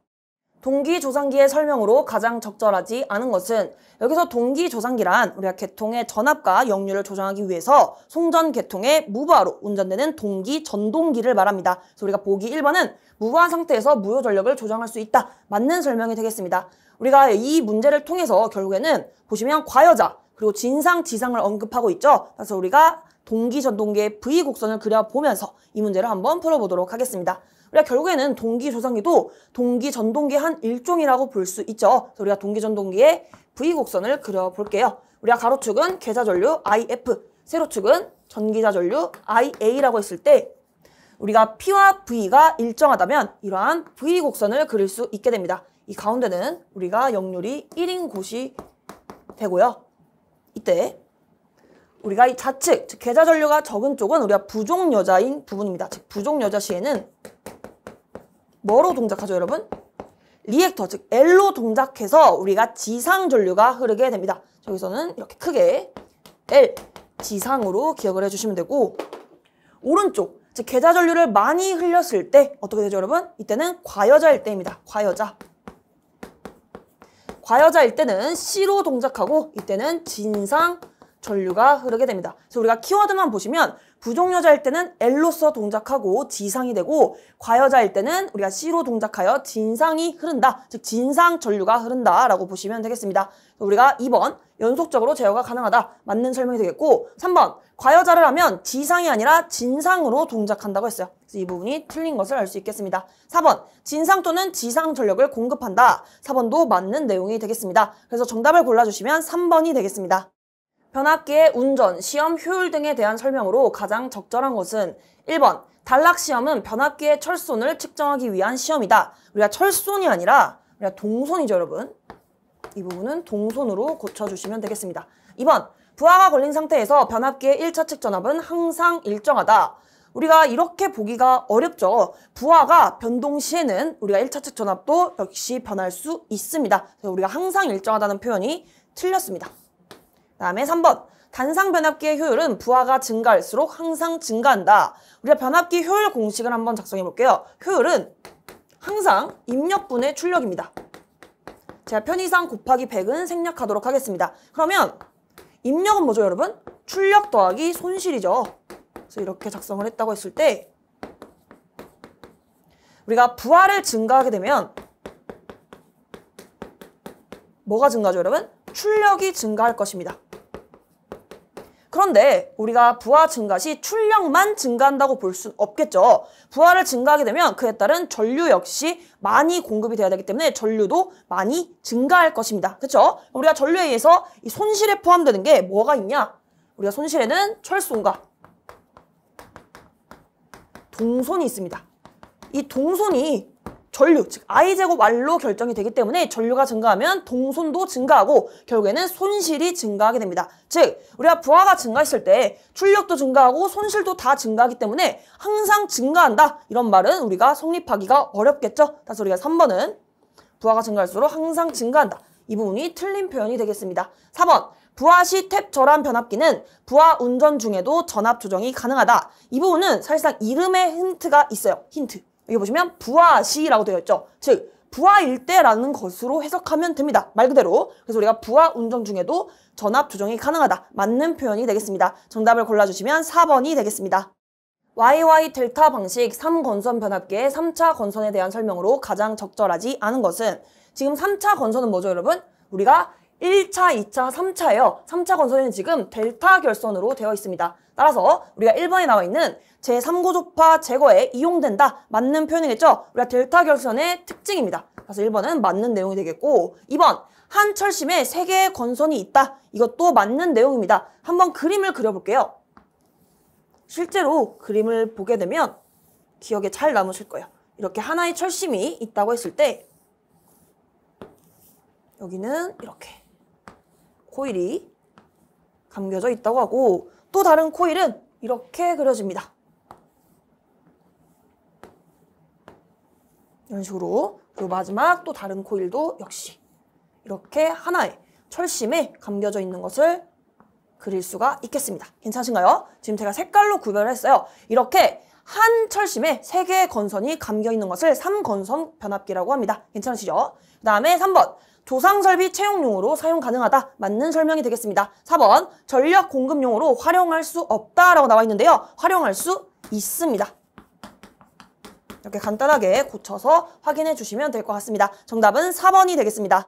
동기 조상기의 설명으로 가장 적절하지 않은 것은 여기서 동기 조상기란 우리가 계통의 전압과 역류를 조정하기 위해서 송전 계통의 무부하로 운전되는 동기 전동기를 말합니다. 그래서 우리가 보기 1번은 무부하 상태에서 무효 전력을 조정할 수 있다. 맞는 설명이 되겠습니다. 우리가 이 문제를 통해서 결국에는 보시면 과여자 그리고 진상, 지상을 언급하고 있죠. 그래서 우리가 동기 전동기의 V 곡선을 그려보면서 이 문제를 한번 풀어보도록 하겠습니다. 우리가 결국에는 동기 조상기도 동기 전동기의 한 일종이라고 볼 수 있죠. 그래서 우리가 동기 전동기의 V 곡선을 그려볼게요. 우리가 가로축은 계좌 전류 IF, 세로축은 전기자 전류 IA라고 했을 때 우리가 P와 V가 일정하다면 이러한 V 곡선을 그릴 수 있게 됩니다. 이 가운데는 우리가 역률이 1인 곳이 되고요. 이때 우리가 이 좌측, 즉 계좌 전류가 적은 쪽은 우리가 부종여자인 부분입니다. 즉 부종여자 시에는 뭐로 동작하죠, 여러분? 리액터, 즉 L로 동작해서 우리가 지상 전류가 흐르게 됩니다. 여기서는 이렇게 크게 L, 지상으로 기억을 해주시면 되고 오른쪽, 즉 계좌 전류를 많이 흘렸을 때 어떻게 되죠, 여러분? 이때는 과여자일 때입니다. 과여자일 때는 C로 동작하고 이때는 진상 전류가 흐르게 됩니다. 그래서 우리가 키워드만 보시면 부종여자일 때는 L로서 동작하고 지상이 되고 과여자일 때는 우리가 C로 동작하여 진상이 흐른다. 즉 진상 전류가 흐른다라고 보시면 되겠습니다. 우리가 2번 연속적으로 제어가 가능하다. 맞는 설명이 되겠고 3번 과여자를 하면 지상이 아니라 진상으로 동작한다고 했어요. 그래서 이 부분이 틀린 것을 알 수 있겠습니다. 4번 진상 또는 지상 전력을 공급한다. 4번도 맞는 내용이 되겠습니다. 그래서 정답을 골라주시면 3번이 되겠습니다. 변압기의 운전, 시험 효율 등에 대한 설명으로 가장 적절한 것은 1번 단락시험은 변압기의 철손을 측정하기 위한 시험이다. 우리가 철손이 아니라 우리가 동손이죠, 여러분. 이 부분은 동손으로 고쳐주시면 되겠습니다. 2번 부하가 걸린 상태에서 변압기의 1차측 전압은 항상 일정하다. 우리가 이렇게 보기가 어렵죠. 부하가 변동 시에는 우리가 1차측 전압도 역시 변할 수 있습니다. 그래서 우리가 항상 일정하다는 표현이 틀렸습니다. 다음에 3번 단상 변압기의 효율은 부하가 증가할수록 항상 증가한다. 우리가 변압기 효율 공식을 한번 작성해 볼게요. 효율은 항상 입력분의 출력입니다. 제가 편의상 곱하기 100은 생략하도록 하겠습니다. 그러면 입력은 뭐죠, 여러분? 출력 더하기 손실이죠. 그래서 이렇게 작성을 했다고 했을 때 우리가 부하를 증가하게 되면 뭐가 증가하죠, 여러분? 출력이 증가할 것입니다. 그런데 우리가 부하 증가 시 출력만 증가한다고 볼 수는 없겠죠. 부하를 증가하게 되면 그에 따른 전류 역시 많이 공급이 돼야 되기 때문에 전류도 많이 증가할 것입니다. 그렇죠? 우리가 전류에 의해서 이 손실에 포함되는 게 뭐가 있냐? 우리가 손실에는 철손과 동손이 있습니다. 이 동손이 전류, 즉 I제곱 R로 결정이 되기 때문에 전류가 증가하면 동손도 증가하고 결국에는 손실이 증가하게 됩니다. 즉 우리가 부하가 증가했을 때 출력도 증가하고 손실도 다 증가하기 때문에 항상 증가한다. 이런 말은 우리가 성립하기가 어렵겠죠. 따라서 우리가 3번은 부하가 증가할수록 항상 증가한다. 이 부분이 틀린 표현이 되겠습니다. 4번 부하 시 탭 절한 변압기는 부하 운전 중에도 전압 조정이 가능하다. 이 부분은 사실상 이름에 힌트가 있어요. 힌트. 여기 보시면 부하시라고 되어 있죠. 즉 부하일 때라는 것으로 해석하면 됩니다. 말 그대로. 그래서 우리가 부하 운전 중에도 전압 조정이 가능하다. 맞는 표현이 되겠습니다. 정답을 골라주시면 4번이 되겠습니다. YY 델타 방식 3건선 변압기의 3차 건선에 대한 설명으로 가장 적절하지 않은 것은 지금 3차 건선은 뭐죠, 여러분? 우리가 1차, 2차, 3차예요. 3차 건선에는 지금 델타 결선으로 되어 있습니다. 따라서 우리가 1번에 나와 있는 제3고조파 제거에 이용된다. 맞는 표현이겠죠? 우리가 델타 결선의 특징입니다. 그래서 1번은 맞는 내용이 되겠고 2번 한 철심에 3개의 건선이 있다. 이것도 맞는 내용입니다. 한번 그림을 그려볼게요. 실제로 그림을 보게 되면 기억에 잘 남으실 거예요. 이렇게 하나의 철심이 있다고 했을 때 여기는 이렇게 코일이 감겨져 있다고 하고 또 다른 코일은 이렇게 그려집니다. 이런 식으로. 그리고 마지막 또 다른 코일도 역시 이렇게 하나의 철심에 감겨져 있는 것을 그릴 수가 있겠습니다. 괜찮으신가요? 지금 제가 색깔로 구별을 했어요. 이렇게 한 철심에 3개의 건선이 감겨 있는 것을 3건선 변압기라고 합니다. 괜찮으시죠? 그 다음에 3번 조상설비 채용용으로 사용 가능하다. 맞는 설명이 되겠습니다. 4번 전력 공급용으로 활용할 수 없다라고 나와 있는데요. 활용할 수 있습니다. 이렇게 간단하게 고쳐서 확인해 주시면 될 것 같습니다. 정답은 4번이 되겠습니다.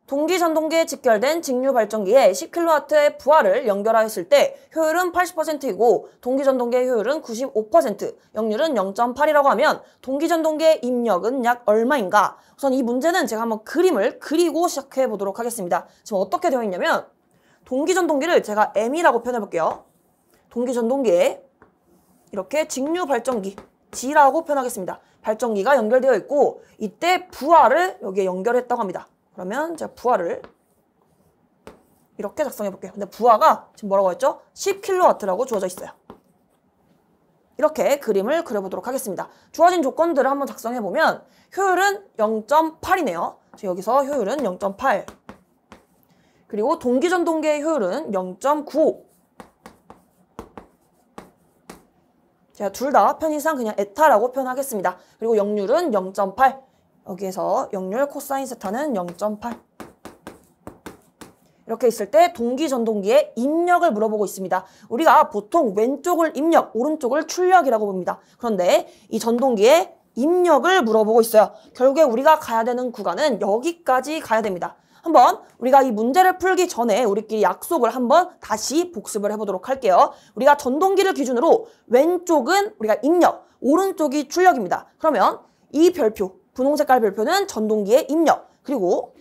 동기전동기에 직결된 직류발전기에 10kW의 부하를 연결하였을 때 효율은 80%이고 동기전동기의 효율은 95%, 역률은 0.8이라고 하면 동기전동기의 입력은 약 얼마인가? 우선 이 문제는 제가 한번 그림을 그리고 시작해 보도록 하겠습니다. 지금 어떻게 되어 있냐면 동기전동기를 제가 M이라고 표현해 볼게요. 동기전동기에 이렇게 직류발전기 G라고 표현하겠습니다. 발전기가 연결되어 있고 이때 부하를 여기에 연결했다고 합니다. 그러면 제가 부하를 이렇게 작성해 볼게요. 근데 부하가 지금 뭐라고 했죠? 10kW라고 주어져 있어요. 이렇게 그림을 그려보도록 하겠습니다. 주어진 조건들을 한번 작성해 보면 효율은 0.8이네요. 여기서 효율은 0.8. 그리고 동기전동기의 효율은 0.95. 제가 둘 다 편의상 그냥 에타라고 표현하겠습니다. 그리고 역률은 0.8. 여기에서 역률 코사인 세타는 0.8. 이렇게 있을 때 동기전동기의 입력을 물어보고 있습니다. 우리가 보통 왼쪽을 입력, 오른쪽을 출력이라고 봅니다. 그런데 이 전동기의 입력을 물어보고 있어요. 결국에 우리가 가야 되는 구간은 여기까지 가야 됩니다. 한번 우리가 이 문제를 풀기 전에 우리끼리 약속을 한번 다시 복습을 해보도록 할게요. 우리가 전동기를 기준으로 왼쪽은 우리가 입력, 오른쪽이 출력입니다. 그러면 이 별표, 분홍 색깔 별표는 전동기의 입력, 그리고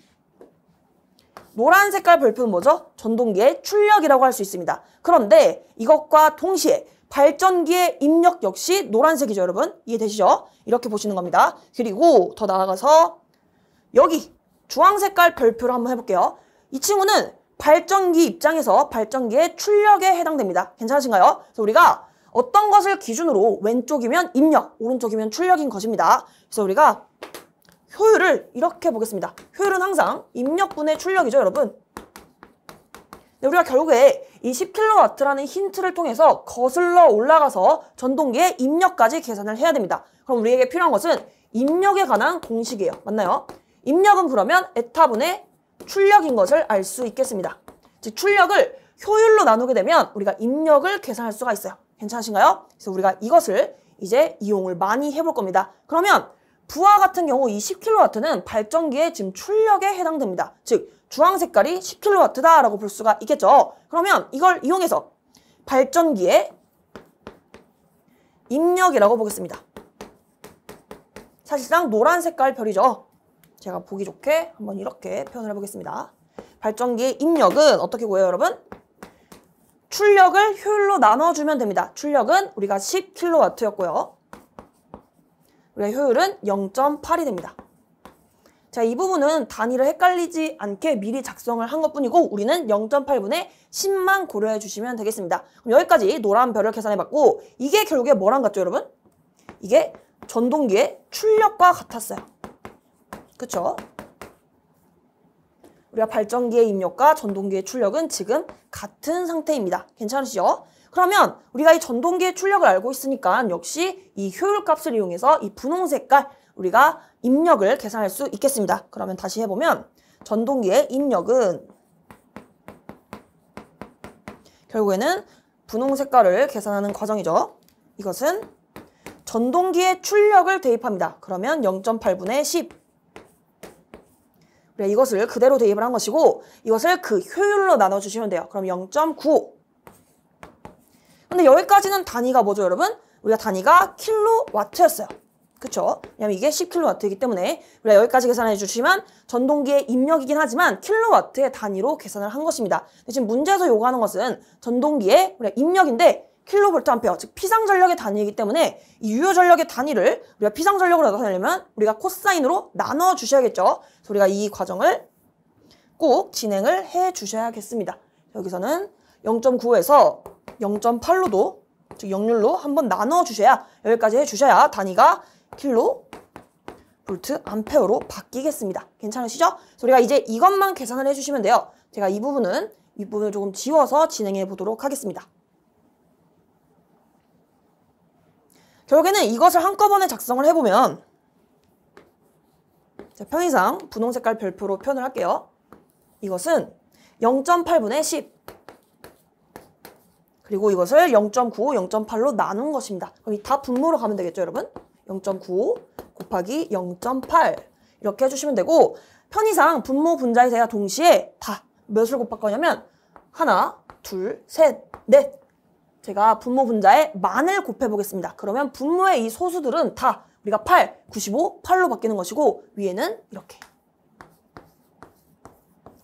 노란 색깔 별표는 뭐죠? 전동기의 출력이라고 할 수 있습니다. 그런데 이것과 동시에 발전기의 입력 역시 노란색이죠, 여러분? 이해되시죠? 이렇게 보시는 겁니다. 그리고 더 나아가서 여기 주황 색깔 별표를 한번 해볼게요. 이 친구는 발전기 입장에서 발전기의 출력에 해당됩니다. 괜찮으신가요? 그래서 우리가 어떤 것을 기준으로 왼쪽이면 입력, 오른쪽이면 출력인 것입니다. 그래서 우리가 효율을 이렇게 보겠습니다. 효율은 항상 입력분의 출력이죠, 여러분. 네, 우리가 결국에 이 10kW라는 힌트를 통해서 거슬러 올라가서 전동기의 입력까지 계산을 해야 됩니다. 그럼 우리에게 필요한 것은 입력에 관한 공식이에요. 맞나요? 입력은 그러면 에타분의 출력인 것을 알 수 있겠습니다. 즉 출력을 효율로 나누게 되면 우리가 입력을 계산할 수가 있어요. 괜찮으신가요? 그래서 우리가 이것을 이제 이용을 많이 해볼 겁니다. 그러면 부하 같은 경우 이 10kW는 발전기의 지금 출력에 해당됩니다. 즉 주황 색깔이 10kW다라고 볼 수가 있겠죠. 그러면 이걸 이용해서 발전기의 입력이라고 보겠습니다. 사실상 노란 색깔 별이죠. 제가 보기 좋게 한번 이렇게 표현을 해보겠습니다. 발전기의 입력은 어떻게 구해요, 여러분? 출력을 효율로 나눠주면 됩니다. 출력은 우리가 10kW였고요. 우리의 효율은 0.8이 됩니다. 자, 이 부분은 단위를 헷갈리지 않게 미리 작성을 한 것뿐이고 우리는 0.8분의 10만 고려해 주시면 되겠습니다. 그럼 여기까지 노란 별을 계산해봤고 이게 결국에 뭐랑 같죠, 여러분? 이게 전동기의 출력과 같았어요. 그쵸? 우리가 발전기의 입력과 전동기의 출력은 지금 같은 상태입니다. 괜찮으시죠? 그러면 우리가 이 전동기의 출력을 알고 있으니까 역시 이 효율값을 이용해서 이 분홍 색깔 우리가 입력을 계산할 수 있겠습니다. 그러면 다시 해보면 전동기의 입력은 결국에는 분홍 색깔을 계산하는 과정이죠. 이것은 전동기의 출력을 대입합니다. 그러면 0.8분의 10. 우리가 이것을 그대로 대입을 한 것이고 이것을 그 효율로 나눠주시면 돼요. 그럼 0.95. 근데 여기까지는 단위가 뭐죠, 여러분? 우리가 단위가 킬로와트였어요. 그쵸? 왜냐면 이게 10킬로와트이기 때문에 우리가 여기까지 계산해 주시면 전동기의 입력이긴 하지만 킬로와트의 단위로 계산을 한 것입니다. 지금 문제에서 요구하는 것은 전동기의 우리가 입력인데 킬로볼트 암페어, 즉 피상전력의 단위이기 때문에 이 유효전력의 단위를 우리가 피상전력으로 나타내려면 우리가 코사인으로 나눠 주셔야겠죠. 그래서 우리가 이 과정을 꼭 진행을 해 주셔야겠습니다. 여기서는 0.9에서 0.8로도 즉 역률로 한번 나눠 주셔야 여기까지 해 주셔야 단위가 킬로 볼트 암페어로 바뀌겠습니다. 괜찮으시죠? 그래서 우리가 이제 이것만 계산을 해주시면 돼요. 제가 이 부분을 조금 지워서 진행해 보도록 하겠습니다. 결국에는 이것을 한꺼번에 작성을 해보면 편의상 분홍 색깔 별표로 표현을 할게요. 이것은 0.8분의 10 그리고 이것을 0.9, 0.8로 나눈 것입니다. 그럼 다 분모로 가면 되겠죠, 여러분? 0.9 곱하기 0.8 이렇게 해주시면 되고 편의상 분모 분자에 대하 동시에 다 몇을 곱할 거냐면 하나, 둘, 셋, 넷 제가 분모 분자에 만을 곱해보겠습니다. 그러면 분모의 이 소수들은 다 우리가 8, 95, 8로 바뀌는 것이고 위에는 이렇게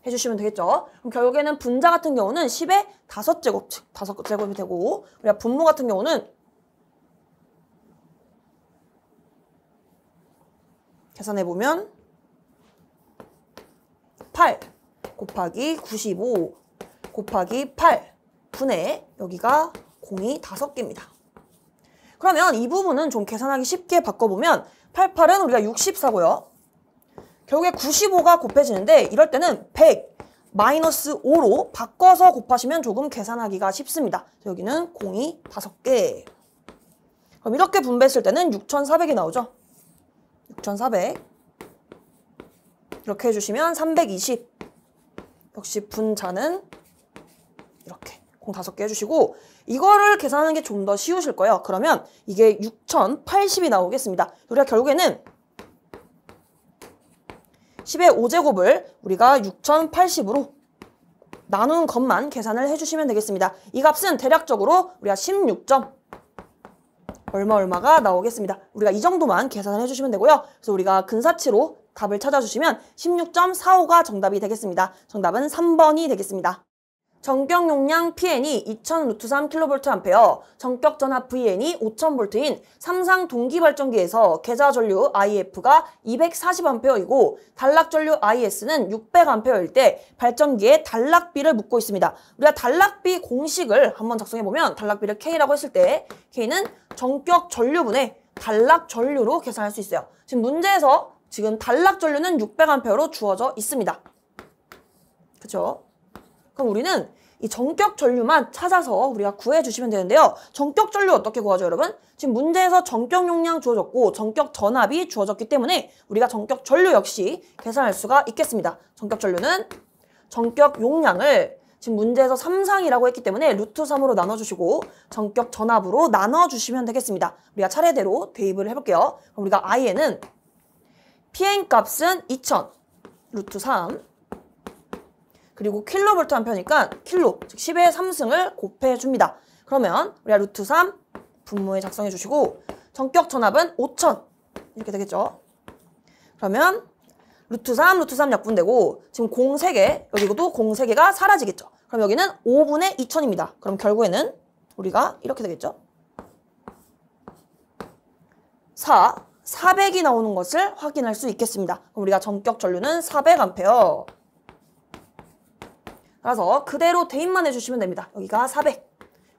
해주시면 되겠죠. 그럼 결국에는 분자 같은 경우는 10의 5제곱, 즉 5제곱이 되고 우리가 분모 같은 경우는 계산해보면 8 곱하기 95 곱하기 8 분의 여기가 공이 5개입니다. 그러면 이 부분은 좀 계산하기 쉽게 바꿔보면 88은 우리가 64고요. 결국에 95가 곱해지는데 이럴 때는 100 마이너스 5로 바꿔서 곱하시면 조금 계산하기가 쉽습니다. 여기는 공이 5개. 그럼 이렇게 분배했을 때는 6,400이 나오죠. 6,400 이렇게 해주시면 320 역시 분자는 이렇게 공 5개 해주시고 이거를 계산하는 게 좀 더 쉬우실 거예요. 그러면 이게 6,080이 나오겠습니다. 우리가 결국에는 10의 5제곱을 우리가 6,080으로 나눈 것만 계산을 해주시면 되겠습니다. 이 값은 대략적으로 우리가 16점 얼마가 나오겠습니다. 우리가 이 정도만 계산을 해주시면 되고요. 그래서 우리가 근사치로 답을 찾아주시면 16.45가 정답이 되겠습니다. 정답은 3번이 되겠습니다. 전격 용량 PN이 2000 루트 3 킬로볼트 암페어, 전격 전압 VN이 5000볼트인 삼상 동기발전기에서 계좌 전류 IF가 240A이고 단락 전류 IS는 600A일 때 발전기에 단락비를 묻고 있습니다. 우리가 단락비 공식을 한번 작성해보면 단락비를 K라고 했을 때 K는 전격 전류분의 단락 전류로 계산할 수 있어요. 지금 문제에서 지금 단락 전류는 600A로 주어져 있습니다. 그쵸? 그럼 우리는 이 전격 전류만 찾아서 우리가 구해주시면 되는데요. 전격 전류 어떻게 구하죠, 여러분? 지금 문제에서 전격 용량 주어졌고 전격 전압이 주어졌기 때문에 우리가 전격 전류 역시 계산할 수가 있겠습니다. 전격 전류는 전격 용량을 지금 문제에서 3상이라고 했기 때문에 루트 3으로 나눠주시고 전격 전압으로 나눠주시면 되겠습니다. 우리가 차례대로 대입을 해볼게요. 그럼 우리가 I에는 PN 값은 2000 루트 3 그리고 킬로볼트 암페어니까 킬로, 즉 10의 3승을 곱해줍니다. 그러면 우리가 루트 3 분모에 작성해 주시고 전격 전압은 5000 이렇게 되겠죠. 그러면 루트 3 약분되고 지금 공 3개, 여기도 공 3개가 사라지겠죠. 그럼 여기는 5분의 2000입니다. 그럼 결국에는 우리가 이렇게 되겠죠. 400이 나오는 것을 확인할 수 있겠습니다. 그럼 우리가 전격 전류는 400A. 따라서 그대로 대입만 해주시면 됩니다. 여기가 400.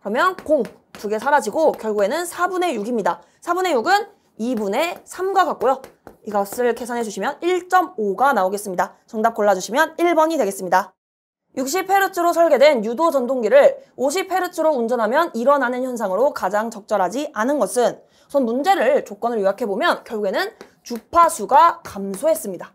그러면 공 2개 사라지고 결국에는 4분의 6입니다. 4분의 6은 2분의 3과 같고요. 이것을 계산해 주시면 1.5가 나오겠습니다. 정답 골라주시면 1번이 되겠습니다. 60Hz로 설계된 유도 전동기를 50Hz로 운전하면 일어나는 현상으로 가장 적절하지 않은 것은 우선 문제를 조건을 요약해보면 결국에는 주파수가 감소했습니다.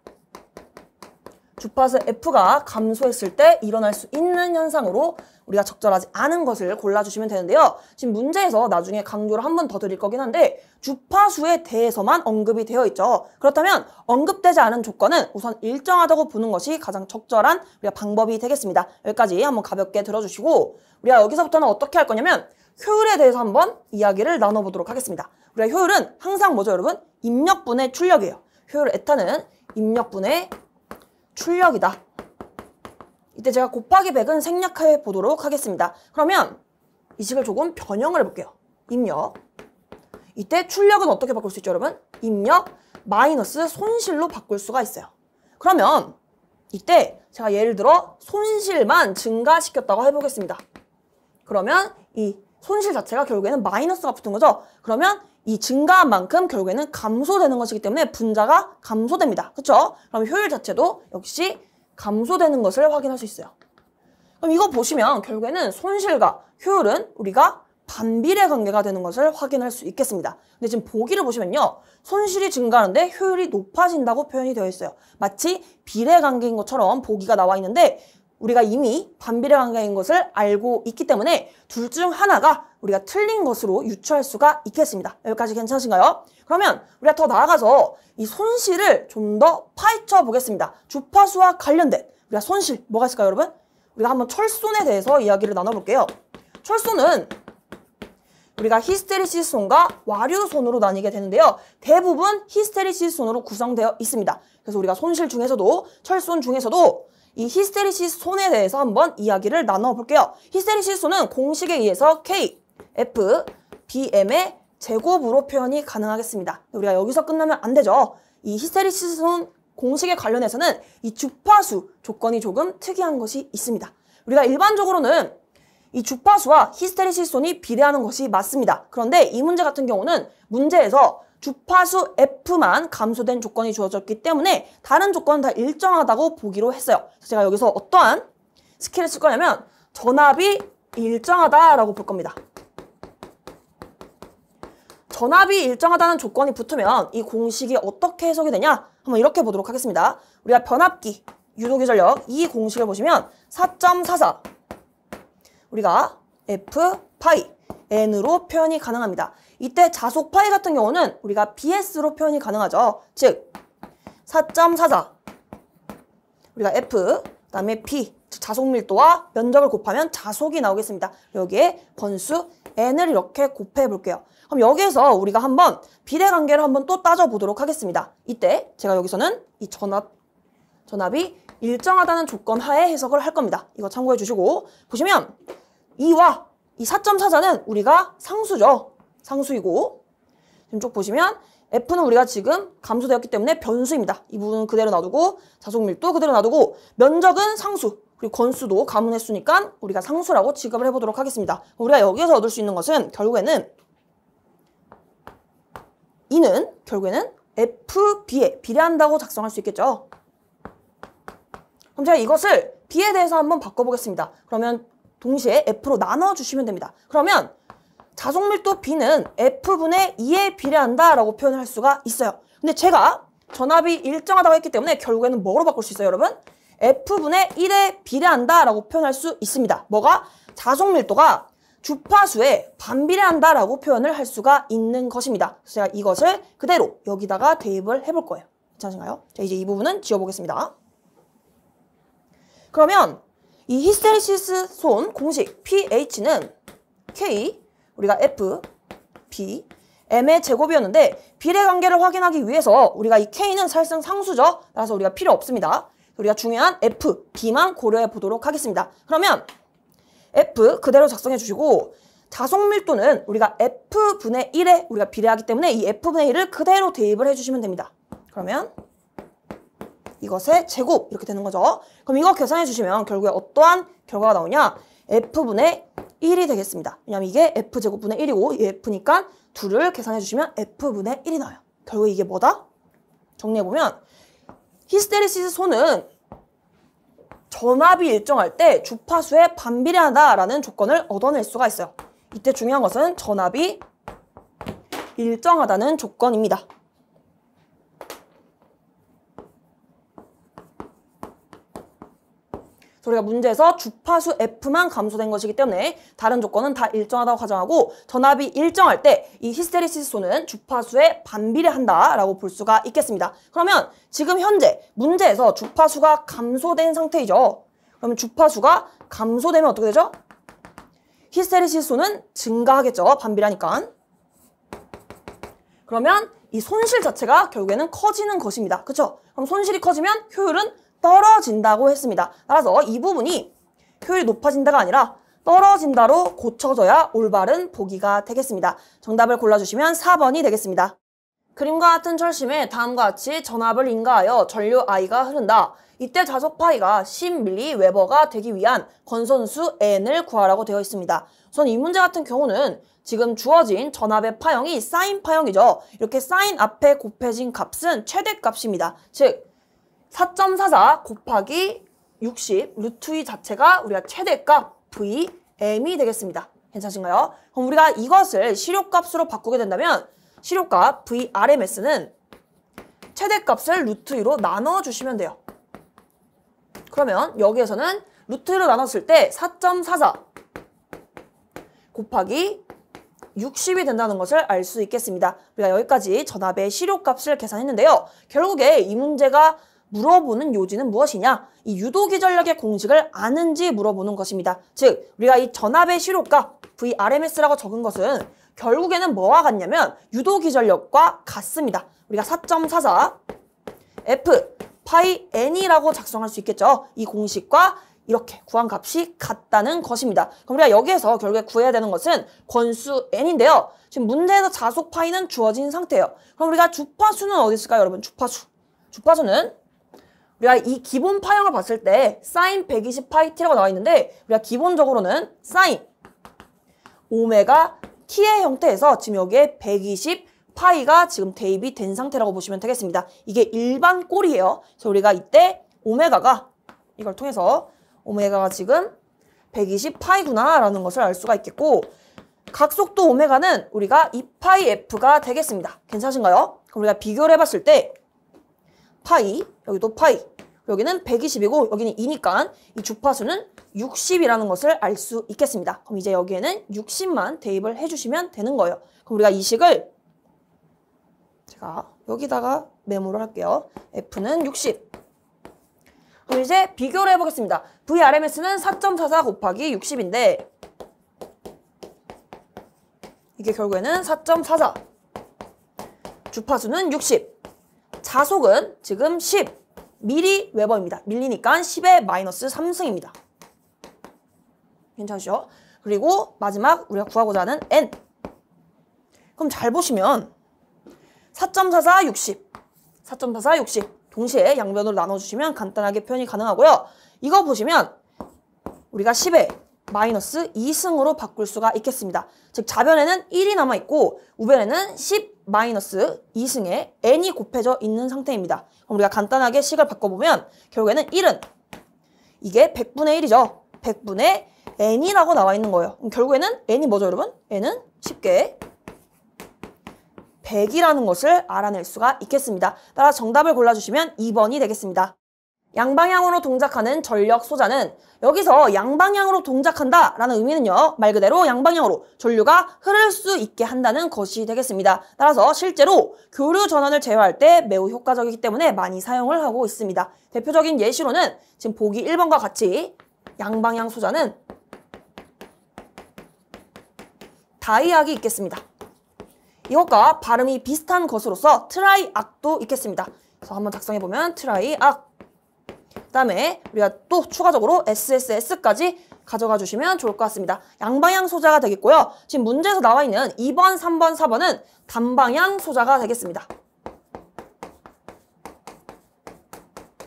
주파수 F가 감소했을 때 일어날 수 있는 현상으로 우리가 적절하지 않은 것을 골라주시면 되는데요. 지금 문제에서 나중에 강조를 한 번 더 드릴 거긴 한데 주파수에 대해서만 언급이 되어 있죠. 그렇다면 언급되지 않은 조건은 우선 일정하다고 보는 것이 가장 적절한 우리가 방법이 되겠습니다. 여기까지 한번 가볍게 들어주시고 우리가 여기서부터는 어떻게 할 거냐면 효율에 대해서 한번 이야기를 나눠보도록 하겠습니다. 우리가 효율은 항상 뭐죠, 여러분? 입력분의 출력이에요. 효율 에타는 입력분의 출력이다. 이때 제가 곱하기 100은 생략해 보도록 하겠습니다. 그러면 이 식을 조금 변형을 해볼게요. 입력. 이때 출력은 어떻게 바꿀 수 있죠, 여러분? 입력 마이너스 손실로 바꿀 수가 있어요. 그러면 이때 제가 예를 들어 손실만 증가시켰다고 해보겠습니다. 그러면 이 손실 자체가 결국에는 마이너스가 붙은 거죠. 그러면 이 증가한 만큼 결국에는 감소되는 것이기 때문에 분자가 감소됩니다. 그렇죠? 그럼 효율 자체도 역시 감소되는 것을 확인할 수 있어요. 그럼 이거 보시면 결국에는 손실과 효율은 우리가 반비례 관계가 되는 것을 확인할 수 있겠습니다. 근데 지금 보기를 보시면요. 손실이 증가하는데 효율이 높아진다고 표현이 되어 있어요. 마치 비례 관계인 것처럼 보기가 나와 있는데 우리가 이미 반비례 관계인 것을 알고 있기 때문에 둘 중 하나가 우리가 틀린 것으로 유추할 수가 있겠습니다. 여기까지 괜찮으신가요? 그러면 우리가 더 나아가서 이 손실을 좀 더 파헤쳐 보겠습니다. 주파수와 관련된 우리가 손실 뭐가 있을까요, 여러분? 우리가 한번 철손에 대해서 이야기를 나눠볼게요. 철손은 우리가 히스테리시스 손과 와류손으로 나뉘게 되는데요. 대부분 히스테리시스 손으로 구성되어 있습니다. 그래서 우리가 손실 중에서도 철손 중에서도 이 히스테리시스 손에 대해서 한번 이야기를 나눠볼게요. 히스테리시스 손은 공식에 의해서 K, F, BM의 제곱으로 표현이 가능하겠습니다. 우리가 여기서 끝나면 안 되죠. 이 히스테리시스 손 공식에 관련해서는 이 주파수 조건이 조금 특이한 것이 있습니다. 우리가 일반적으로는 이 주파수와 히스테리시스 손이 비례하는 것이 맞습니다. 그런데 이 문제 같은 경우는 문제에서 주파수 F만 감소된 조건이 주어졌기 때문에 다른 조건은 다 일정하다고 보기로 했어요. 그래서 제가 여기서 어떠한 스킬을 쓸 거냐면 전압이 일정하다라고 볼 겁니다. 전압이 일정하다는 조건이 붙으면 이 공식이 어떻게 해석이 되냐? 한번 이렇게 보도록 하겠습니다. 우리가 변압기, 유도기 전력 이 공식을 보시면 4.44 우리가 F 파이 N으로 표현이 가능합니다. 이때 자속 파이 같은 경우는 우리가 BS로 표현이 가능하죠. 즉 4.44 우리가 F 그다음에 P 즉 자속 밀도와 면적을 곱하면 자속이 나오겠습니다. 여기에 번수 N을 이렇게 곱해 볼게요. 그럼 여기에서 우리가 한번 비례 관계를 한번 또 따져보도록 하겠습니다. 이때 제가 여기서는 이 전압이 일정하다는 조건 하에 해석을 할 겁니다. 이거 참고해 주시고 보시면 이와 이 4.44는 우리가 상수죠. 상수이고 지금 쭉 보시면 F는 우리가 지금 감소되었기 때문에 변수입니다. 이 부분은 그대로 놔두고 자속 밀도 그대로 놔두고 면적은 상수 그리고 건수도 가문횟수니까 우리가 상수라고 취급을 해보도록 하겠습니다. 우리가 여기에서 얻을 수 있는 것은 결국에는 이는 결국에는 FB에 비례한다고 작성할 수 있겠죠. 그럼 제가 이것을 B에 대해서 한번 바꿔보겠습니다. 그러면 동시에 F로 나눠주시면 됩니다. 그러면 자속밀도 B는 F분의 2에 비례한다라고 표현을 할 수가 있어요. 근데 제가 전압이 일정하다고 했기 때문에 결국에는 뭐로 바꿀 수 있어요, 여러분? F분의 1에 비례한다라고 표현할 수 있습니다. 뭐가? 자속밀도가 주파수에 반비례한다라고 표현을 할 수가 있는 것입니다. 그래서 제가 이것을 그대로 여기다가 대입을 해볼 거예요. 괜찮으신가요? 자, 이제 이 부분은 지워보겠습니다. 그러면 이 히스테리시스 손 공식 pH는 K, 우리가 F, B, M의 제곱이었는데 비례 관계를 확인하기 위해서 우리가 이 K는 사실상 상수죠. 따라서 우리가 필요 없습니다. 우리가 중요한 F, B만 고려해 보도록 하겠습니다. 그러면 F 그대로 작성해 주시고 자속밀도는 우리가 F분의 1에 우리가 비례하기 때문에 이 F분의 1을 그대로 대입을 해주시면 됩니다. 그러면 이것의 제곱 이렇게 되는 거죠. 그럼 이거 계산해 주시면 결국에 어떠한 결과가 나오냐? F분의 1이 되겠습니다. 왜냐면 이게 F제곱분의 1이고 이 F니까 2를 계산해 주시면 F분의 1이 나와요. 결국에 이게 뭐다? 정리해보면 히스테리시스 손은 전압이 일정할 때 주파수에 반비례하다라는 조건을 얻어낼 수가 있어요. 이때 중요한 것은 전압이 일정하다는 조건입니다. 우리가 문제에서 주파수 F만 감소된 것이기 때문에 다른 조건은 다 일정하다고 가정하고 전압이 일정할 때 이 히스테리시스 손은 주파수에 반비례한다라고 볼 수가 있겠습니다. 그러면 지금 현재 문제에서 주파수가 감소된 상태이죠. 그러면 주파수가 감소되면 어떻게 되죠? 히스테리시스소는 증가하겠죠. 반비례하니까. 그러면 이 손실 자체가 결국에는 커지는 것입니다. 그쵸? 그럼 손실이 커지면 효율은 떨어진다고 했습니다. 따라서 이 부분이 효율이 높아진다가 아니라 떨어진다로 고쳐져야 올바른 보기가 되겠습니다. 정답을 골라주시면 4번이 되겠습니다. 그림과 같은 철심에 다음과 같이 전압을 인가하여 전류 I가 흐른다. 이때 자속 파이가 10mW가 되기 위한 건선수 N을 구하라고 되어 있습니다. 우선 이 문제 같은 경우는 지금 주어진 전압의 파형이 사인 파형이죠. 이렇게 사인 앞에 곱해진 값은 최대값입니다. 즉 4.44 곱하기 60 루트 2 자체가 우리가 최대값 Vm이 되겠습니다. 괜찮으신가요? 그럼 우리가 이것을 실효값으로 바꾸게 된다면 실효값 VRMS는 최대값을 루트 2로 나눠주시면 돼요. 그러면 여기에서는 루트 2로 나눴을 때 4.44 곱하기 60이 된다는 것을 알 수 있겠습니다. 우리가 여기까지 전압의 실효값을 계산했는데요. 결국에 이 문제가 물어보는 요지는 무엇이냐? 이 유도기전력의 공식을 아는지 물어보는 것입니다. 즉 우리가 이 전압의 실효값 VRMS라고 적은 것은 결국에는 뭐와 같냐면 유도기전력과 같습니다. 우리가 4.44 F 파이 N이라고 작성할 수 있겠죠. 이 공식과 이렇게 구한 값이 같다는 것입니다. 그럼 우리가 여기에서 결국에 구해야 되는 것은 권수 N인데요. 지금 문제에서 자속 파이는 주어진 상태예요. 그럼 우리가 주파수는 어디 있을까요, 여러분? 주파수는 우리가 이 기본 파형을 봤을 때 사인 120파이 T라고 나와 있는데 우리가 기본적으로는 사인 오메가 T의 형태에서 지금 여기에 120파이가 지금 대입이 된 상태라고 보시면 되겠습니다. 이게 일반 꼴이에요. 그래서 우리가 이때 오메가가 이걸 통해서 오메가가 지금 120파이구나 라는 것을 알 수가 있겠고 각속도 오메가는 우리가 2파이 F가 되겠습니다. 괜찮으신가요? 그럼 우리가 비교를 해봤을 때 파이, 여기도 파이, 여기는 120이고 여기는 2니까 이 주파수는 60이라는 것을 알 수 있겠습니다. 그럼 이제 여기에는 60만 대입을 해주시면 되는 거예요. 그럼 우리가 이 식을 제가 여기다가 메모를 할게요. F는 60. 그럼 이제 비교를 해보겠습니다. VRMS는 4.44 곱하기 60인데 이게 결국에는 4.44 주파수는 60 자속은 지금 10 mW입니다. 밀리니까 10의 마이너스 3승입니다. 괜찮으시죠? 그리고 마지막 우리가 구하고자 하는 N. 그럼 잘 보시면 4.44 60 4.44 60 동시에 양변으로 나눠주시면 간단하게 표현이 가능하고요. 이거 보시면 우리가 10의 마이너스 2승으로 바꿀 수가 있겠습니다. 즉 좌변에는 1이 남아있고 우변에는 10 마이너스 2승에 n이 곱해져 있는 상태입니다. 그럼 우리가 간단하게 식을 바꿔보면 결국에는 1은 이게 100분의 1이죠. 100분의 n이라고 나와 있는 거예요. 그럼 결국에는 n이 뭐죠, 여러분? n은 쉽게 100이라는 것을 알아낼 수가 있겠습니다. 따라 정답을 골라주시면 2번이 되겠습니다. 양방향으로 동작하는 전력 소자는 여기서 양방향으로 동작한다 라는 의미는요. 말 그대로 양방향으로 전류가 흐를 수 있게 한다는 것이 되겠습니다. 따라서 실제로 교류 전원을 제어할 때 매우 효과적이기 때문에 많이 사용을 하고 있습니다. 대표적인 예시로는 지금 보기 1번과 같이 양방향 소자는 다이악이 있겠습니다. 이것과 발음이 비슷한 것으로서 트라이악도 있겠습니다. 그래서 한번 작성해보면 트라이악. 그 다음에 우리가 또 추가적으로 SSS까지 가져가 주시면 좋을 것 같습니다. 양방향 소자가 되겠고요. 지금 문제에서 나와 있는 2번, 3번, 4번은 단방향 소자가 되겠습니다.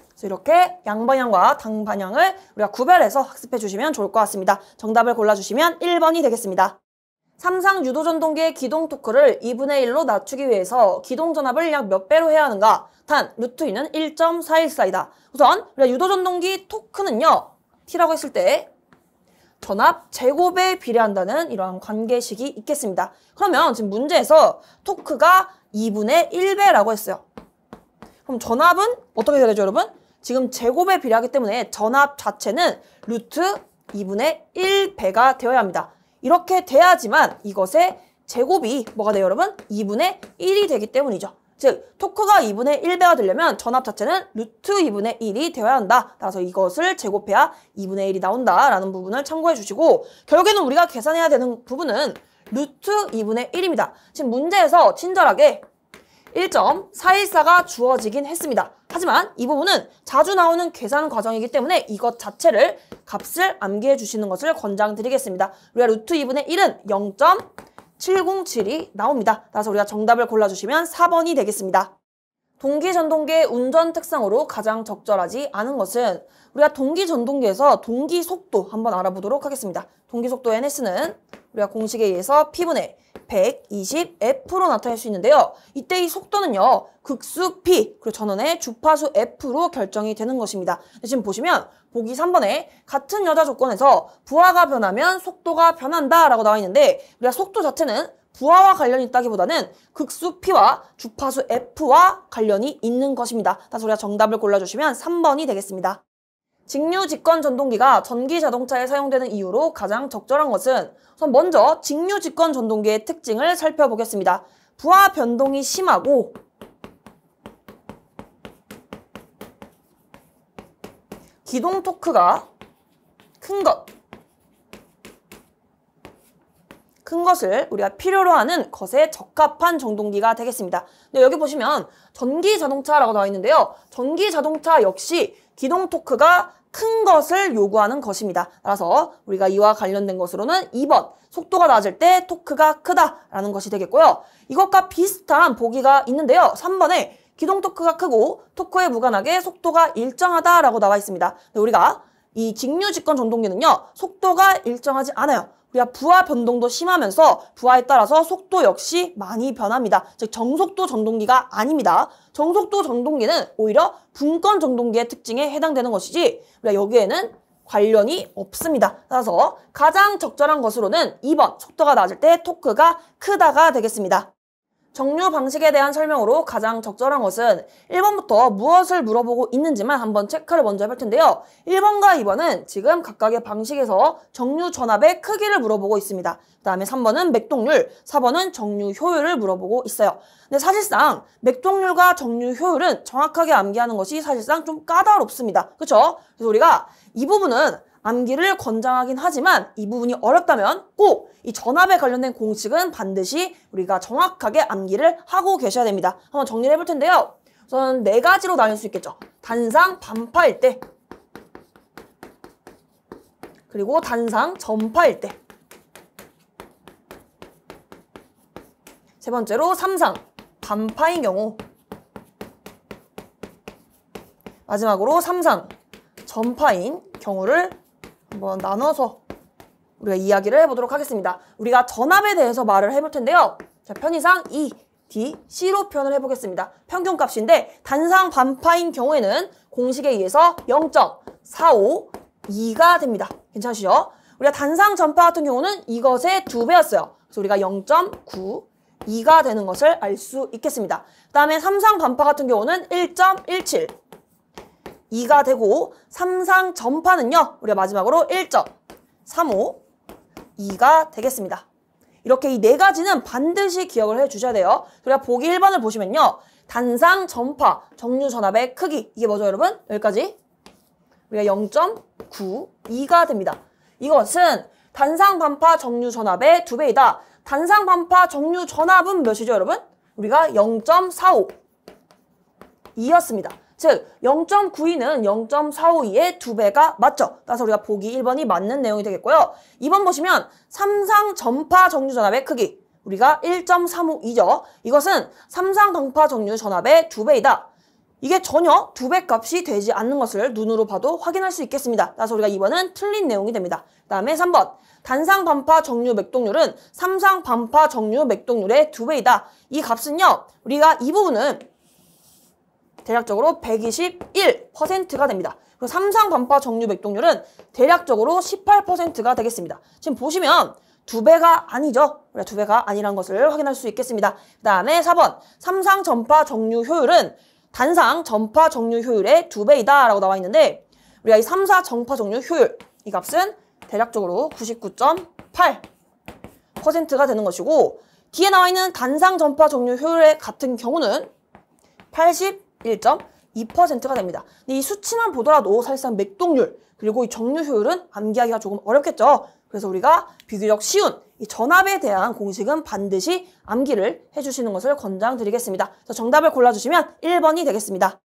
그래서 이렇게 양방향과 단방향을 우리가 구별해서 학습해 주시면 좋을 것 같습니다. 정답을 골라주시면 1번이 되겠습니다. 삼상 유도전동기의 기동 토크를 2분의 1로 낮추기 위해서 기동 전압을 약 몇 배로 해야 하는가? 단, 루트 2는 1.414이다. 우선 우리가 유도전동기 토크는요. T라고 했을 때 전압 제곱에 비례한다는 이러한 관계식이 있겠습니다. 그러면 지금 문제에서 토크가 2분의 1배라고 했어요. 그럼 전압은 어떻게 돼야 되죠, 여러분? 지금 제곱에 비례하기 때문에 전압 자체는 루트 2분의 1배가 되어야 합니다. 이렇게 돼야지만 이것의 제곱이 뭐가 돼요, 여러분? 2분의 1이 되기 때문이죠. 즉 토크가 2분의 1배가 되려면 전압 자체는 루트 2분의 1이 되어야 한다. 따라서 이것을 제곱해야 2분의 1이 나온다라는 부분을 참고해 주시고 결국에는 우리가 계산해야 되는 부분은 루트 2분의 1입니다. 지금 문제에서 친절하게 1.414가 주어지긴 했습니다. 하지만 이 부분은 자주 나오는 계산 과정이기 때문에 이것 자체를 값을 암기해 주시는 것을 권장드리겠습니다. 우리가 루트 2분의 1은 0.707이 나옵니다. 따라서 우리가 정답을 골라주시면 4번이 되겠습니다. 동기전동기의 운전 특성으로 가장 적절하지 않은 것은 우리가 동기전동기에서 동기속도 한번 알아보도록 하겠습니다. 동기속도 NS는 우리가 공식에 의해서 P분의 120F로 나타낼 수 있는데요. 이때 이 속도는요. 극수 P 그리고 전원의 주파수 F로 결정이 되는 것입니다. 지금 보시면 보기 3번에 같은 여자 조건에서 부하가 변하면 속도가 변한다 라고 나와 있는데 우리가 속도 자체는 부하와 관련이 있다기보다는 극수 P와 주파수 F와 관련이 있는 것입니다. 따라서 우리가 정답을 골라주시면 3번이 되겠습니다. 직류 직권 전동기가 전기 자동차에 사용되는 이유로 가장 적절한 것은 우선 먼저 직류 직권 전동기의 특징을 살펴보겠습니다. 부하 변동이 심하고 기동 토크가 큰 것을 우리가 필요로 하는 것에 적합한 전동기가 되겠습니다. 근데 여기 보시면 전기 자동차라고 나와 있는데요. 전기 자동차 역시 기동 토크가 큰 것을 요구하는 것입니다. 따라서 우리가 이와 관련된 것으로는 2번 속도가 낮을 때 토크가 크다라는 것이 되겠고요. 이것과 비슷한 보기가 있는데요. 3번에 기동 토크가 크고 토크에 무관하게 속도가 일정하다라고 나와 있습니다. 우리가 이 직류 직권 전동기는요. 속도가 일정하지 않아요. 우리가 부하 변동도 심하면서 부하에 따라서 속도 역시 많이 변합니다. 즉 정속도 전동기가 아닙니다. 정속도 전동기는 오히려 분권 전동기의 특징에 해당되는 것이지 우리가 여기에는 관련이 없습니다. 따라서 가장 적절한 것으로는 2번 속도가 낮을 때 토크가 크다가 되겠습니다. 정류 방식에 대한 설명으로 가장 적절한 것은 1번부터 무엇을 물어보고 있는지만 한번 체크를 먼저 해볼 텐데요. 1번과 2번은 지금 각각의 방식에서 정류 전압의 크기를 물어보고 있습니다. 그 다음에 3번은 맥동률, 4번은 정류 효율을 물어보고 있어요. 근데 사실상 맥동률과 정류 효율은 정확하게 암기하는 것이 사실상 좀 까다롭습니다. 그렇죠? 그래서 우리가 이 부분은 암기를 권장하긴 하지만 이 부분이 어렵다면 꼭 이 전압에 관련된 공식은 반드시 우리가 정확하게 암기를 하고 계셔야 됩니다. 한번 정리를 해볼 텐데요. 우선 4가지로 나눌 수 있겠죠. 단상 반파일 때 그리고 단상 전파일 때 세 번째로 3상 반파인 경우 마지막으로 3상 전파인 경우를 한번 나눠서 우리가 이야기를 해보도록 하겠습니다. 우리가 전압에 대해서 말을 해볼 텐데요. 자, 편의상 E, D, C로 표현을 해보겠습니다. 평균값인데 단상 반파인 경우에는 공식에 의해서 0.452가 됩니다. 괜찮으시죠? 우리가 단상 전파 같은 경우는 이것의 2배였어요. 그래서 우리가 0.92가 되는 것을 알 수 있겠습니다. 그 다음에 3상 반파 같은 경우는 1.17 2가 되고 3상 전파는요. 우리가 마지막으로 1.352가 되겠습니다. 이렇게 이 4가지는 반드시 기억을 해주셔야 돼요. 우리가 보기 1번을 보시면요. 단상 전파 정류 전압의 크기 이게 뭐죠 여러분? 여기까지 우리가 0.92가 됩니다. 이것은 단상 반파 정류 전압의 2배이다. 단상 반파 정류 전압은 몇이죠 여러분? 우리가 0.452였습니다. 즉 0.92는 0.452의 2배가 맞죠? 따라서 우리가 보기 1번이 맞는 내용이 되겠고요. 2번 보시면 3상 전파 정류 전압의 크기 우리가 1.352죠. 이것은 3상 방파 정류 전압의 2배이다. 이게 전혀 2배 값이 되지 않는 것을 눈으로 봐도 확인할 수 있겠습니다. 따라서 우리가 2번은 틀린 내용이 됩니다. 그 다음에 3번 단상 반파 정류 맥동률은 3상 반파 정류 맥동률의 2배이다. 이 값은요. 우리가 이 부분은 대략적으로 121%가 됩니다. 그리고 3상 반파 정류 맥동률은 대략적으로 18%가 되겠습니다. 지금 보시면 2배가 아니죠. 우리가 2배가 아니란 것을 확인할 수 있겠습니다. 그 다음에 4번 3상 전파 정류 효율은 단상 전파 정류 효율의 2배이다 라고 나와 있는데 우리가 이 3사 전파 정류 효율 이 값은 대략적으로 99.8%가 되는 것이고 뒤에 나와 있는 단상 전파 정류 효율의 같은 경우는 81.2%가 됩니다. 근데 이 수치만 보더라도 사실상 맥동률 그리고 이 정류 효율은 암기하기가 조금 어렵겠죠. 그래서 우리가 비교적 쉬운 이 전압에 대한 공식은 반드시 암기를 해주시는 것을 권장드리겠습니다. 그래서 정답을 골라주시면 1번이 되겠습니다.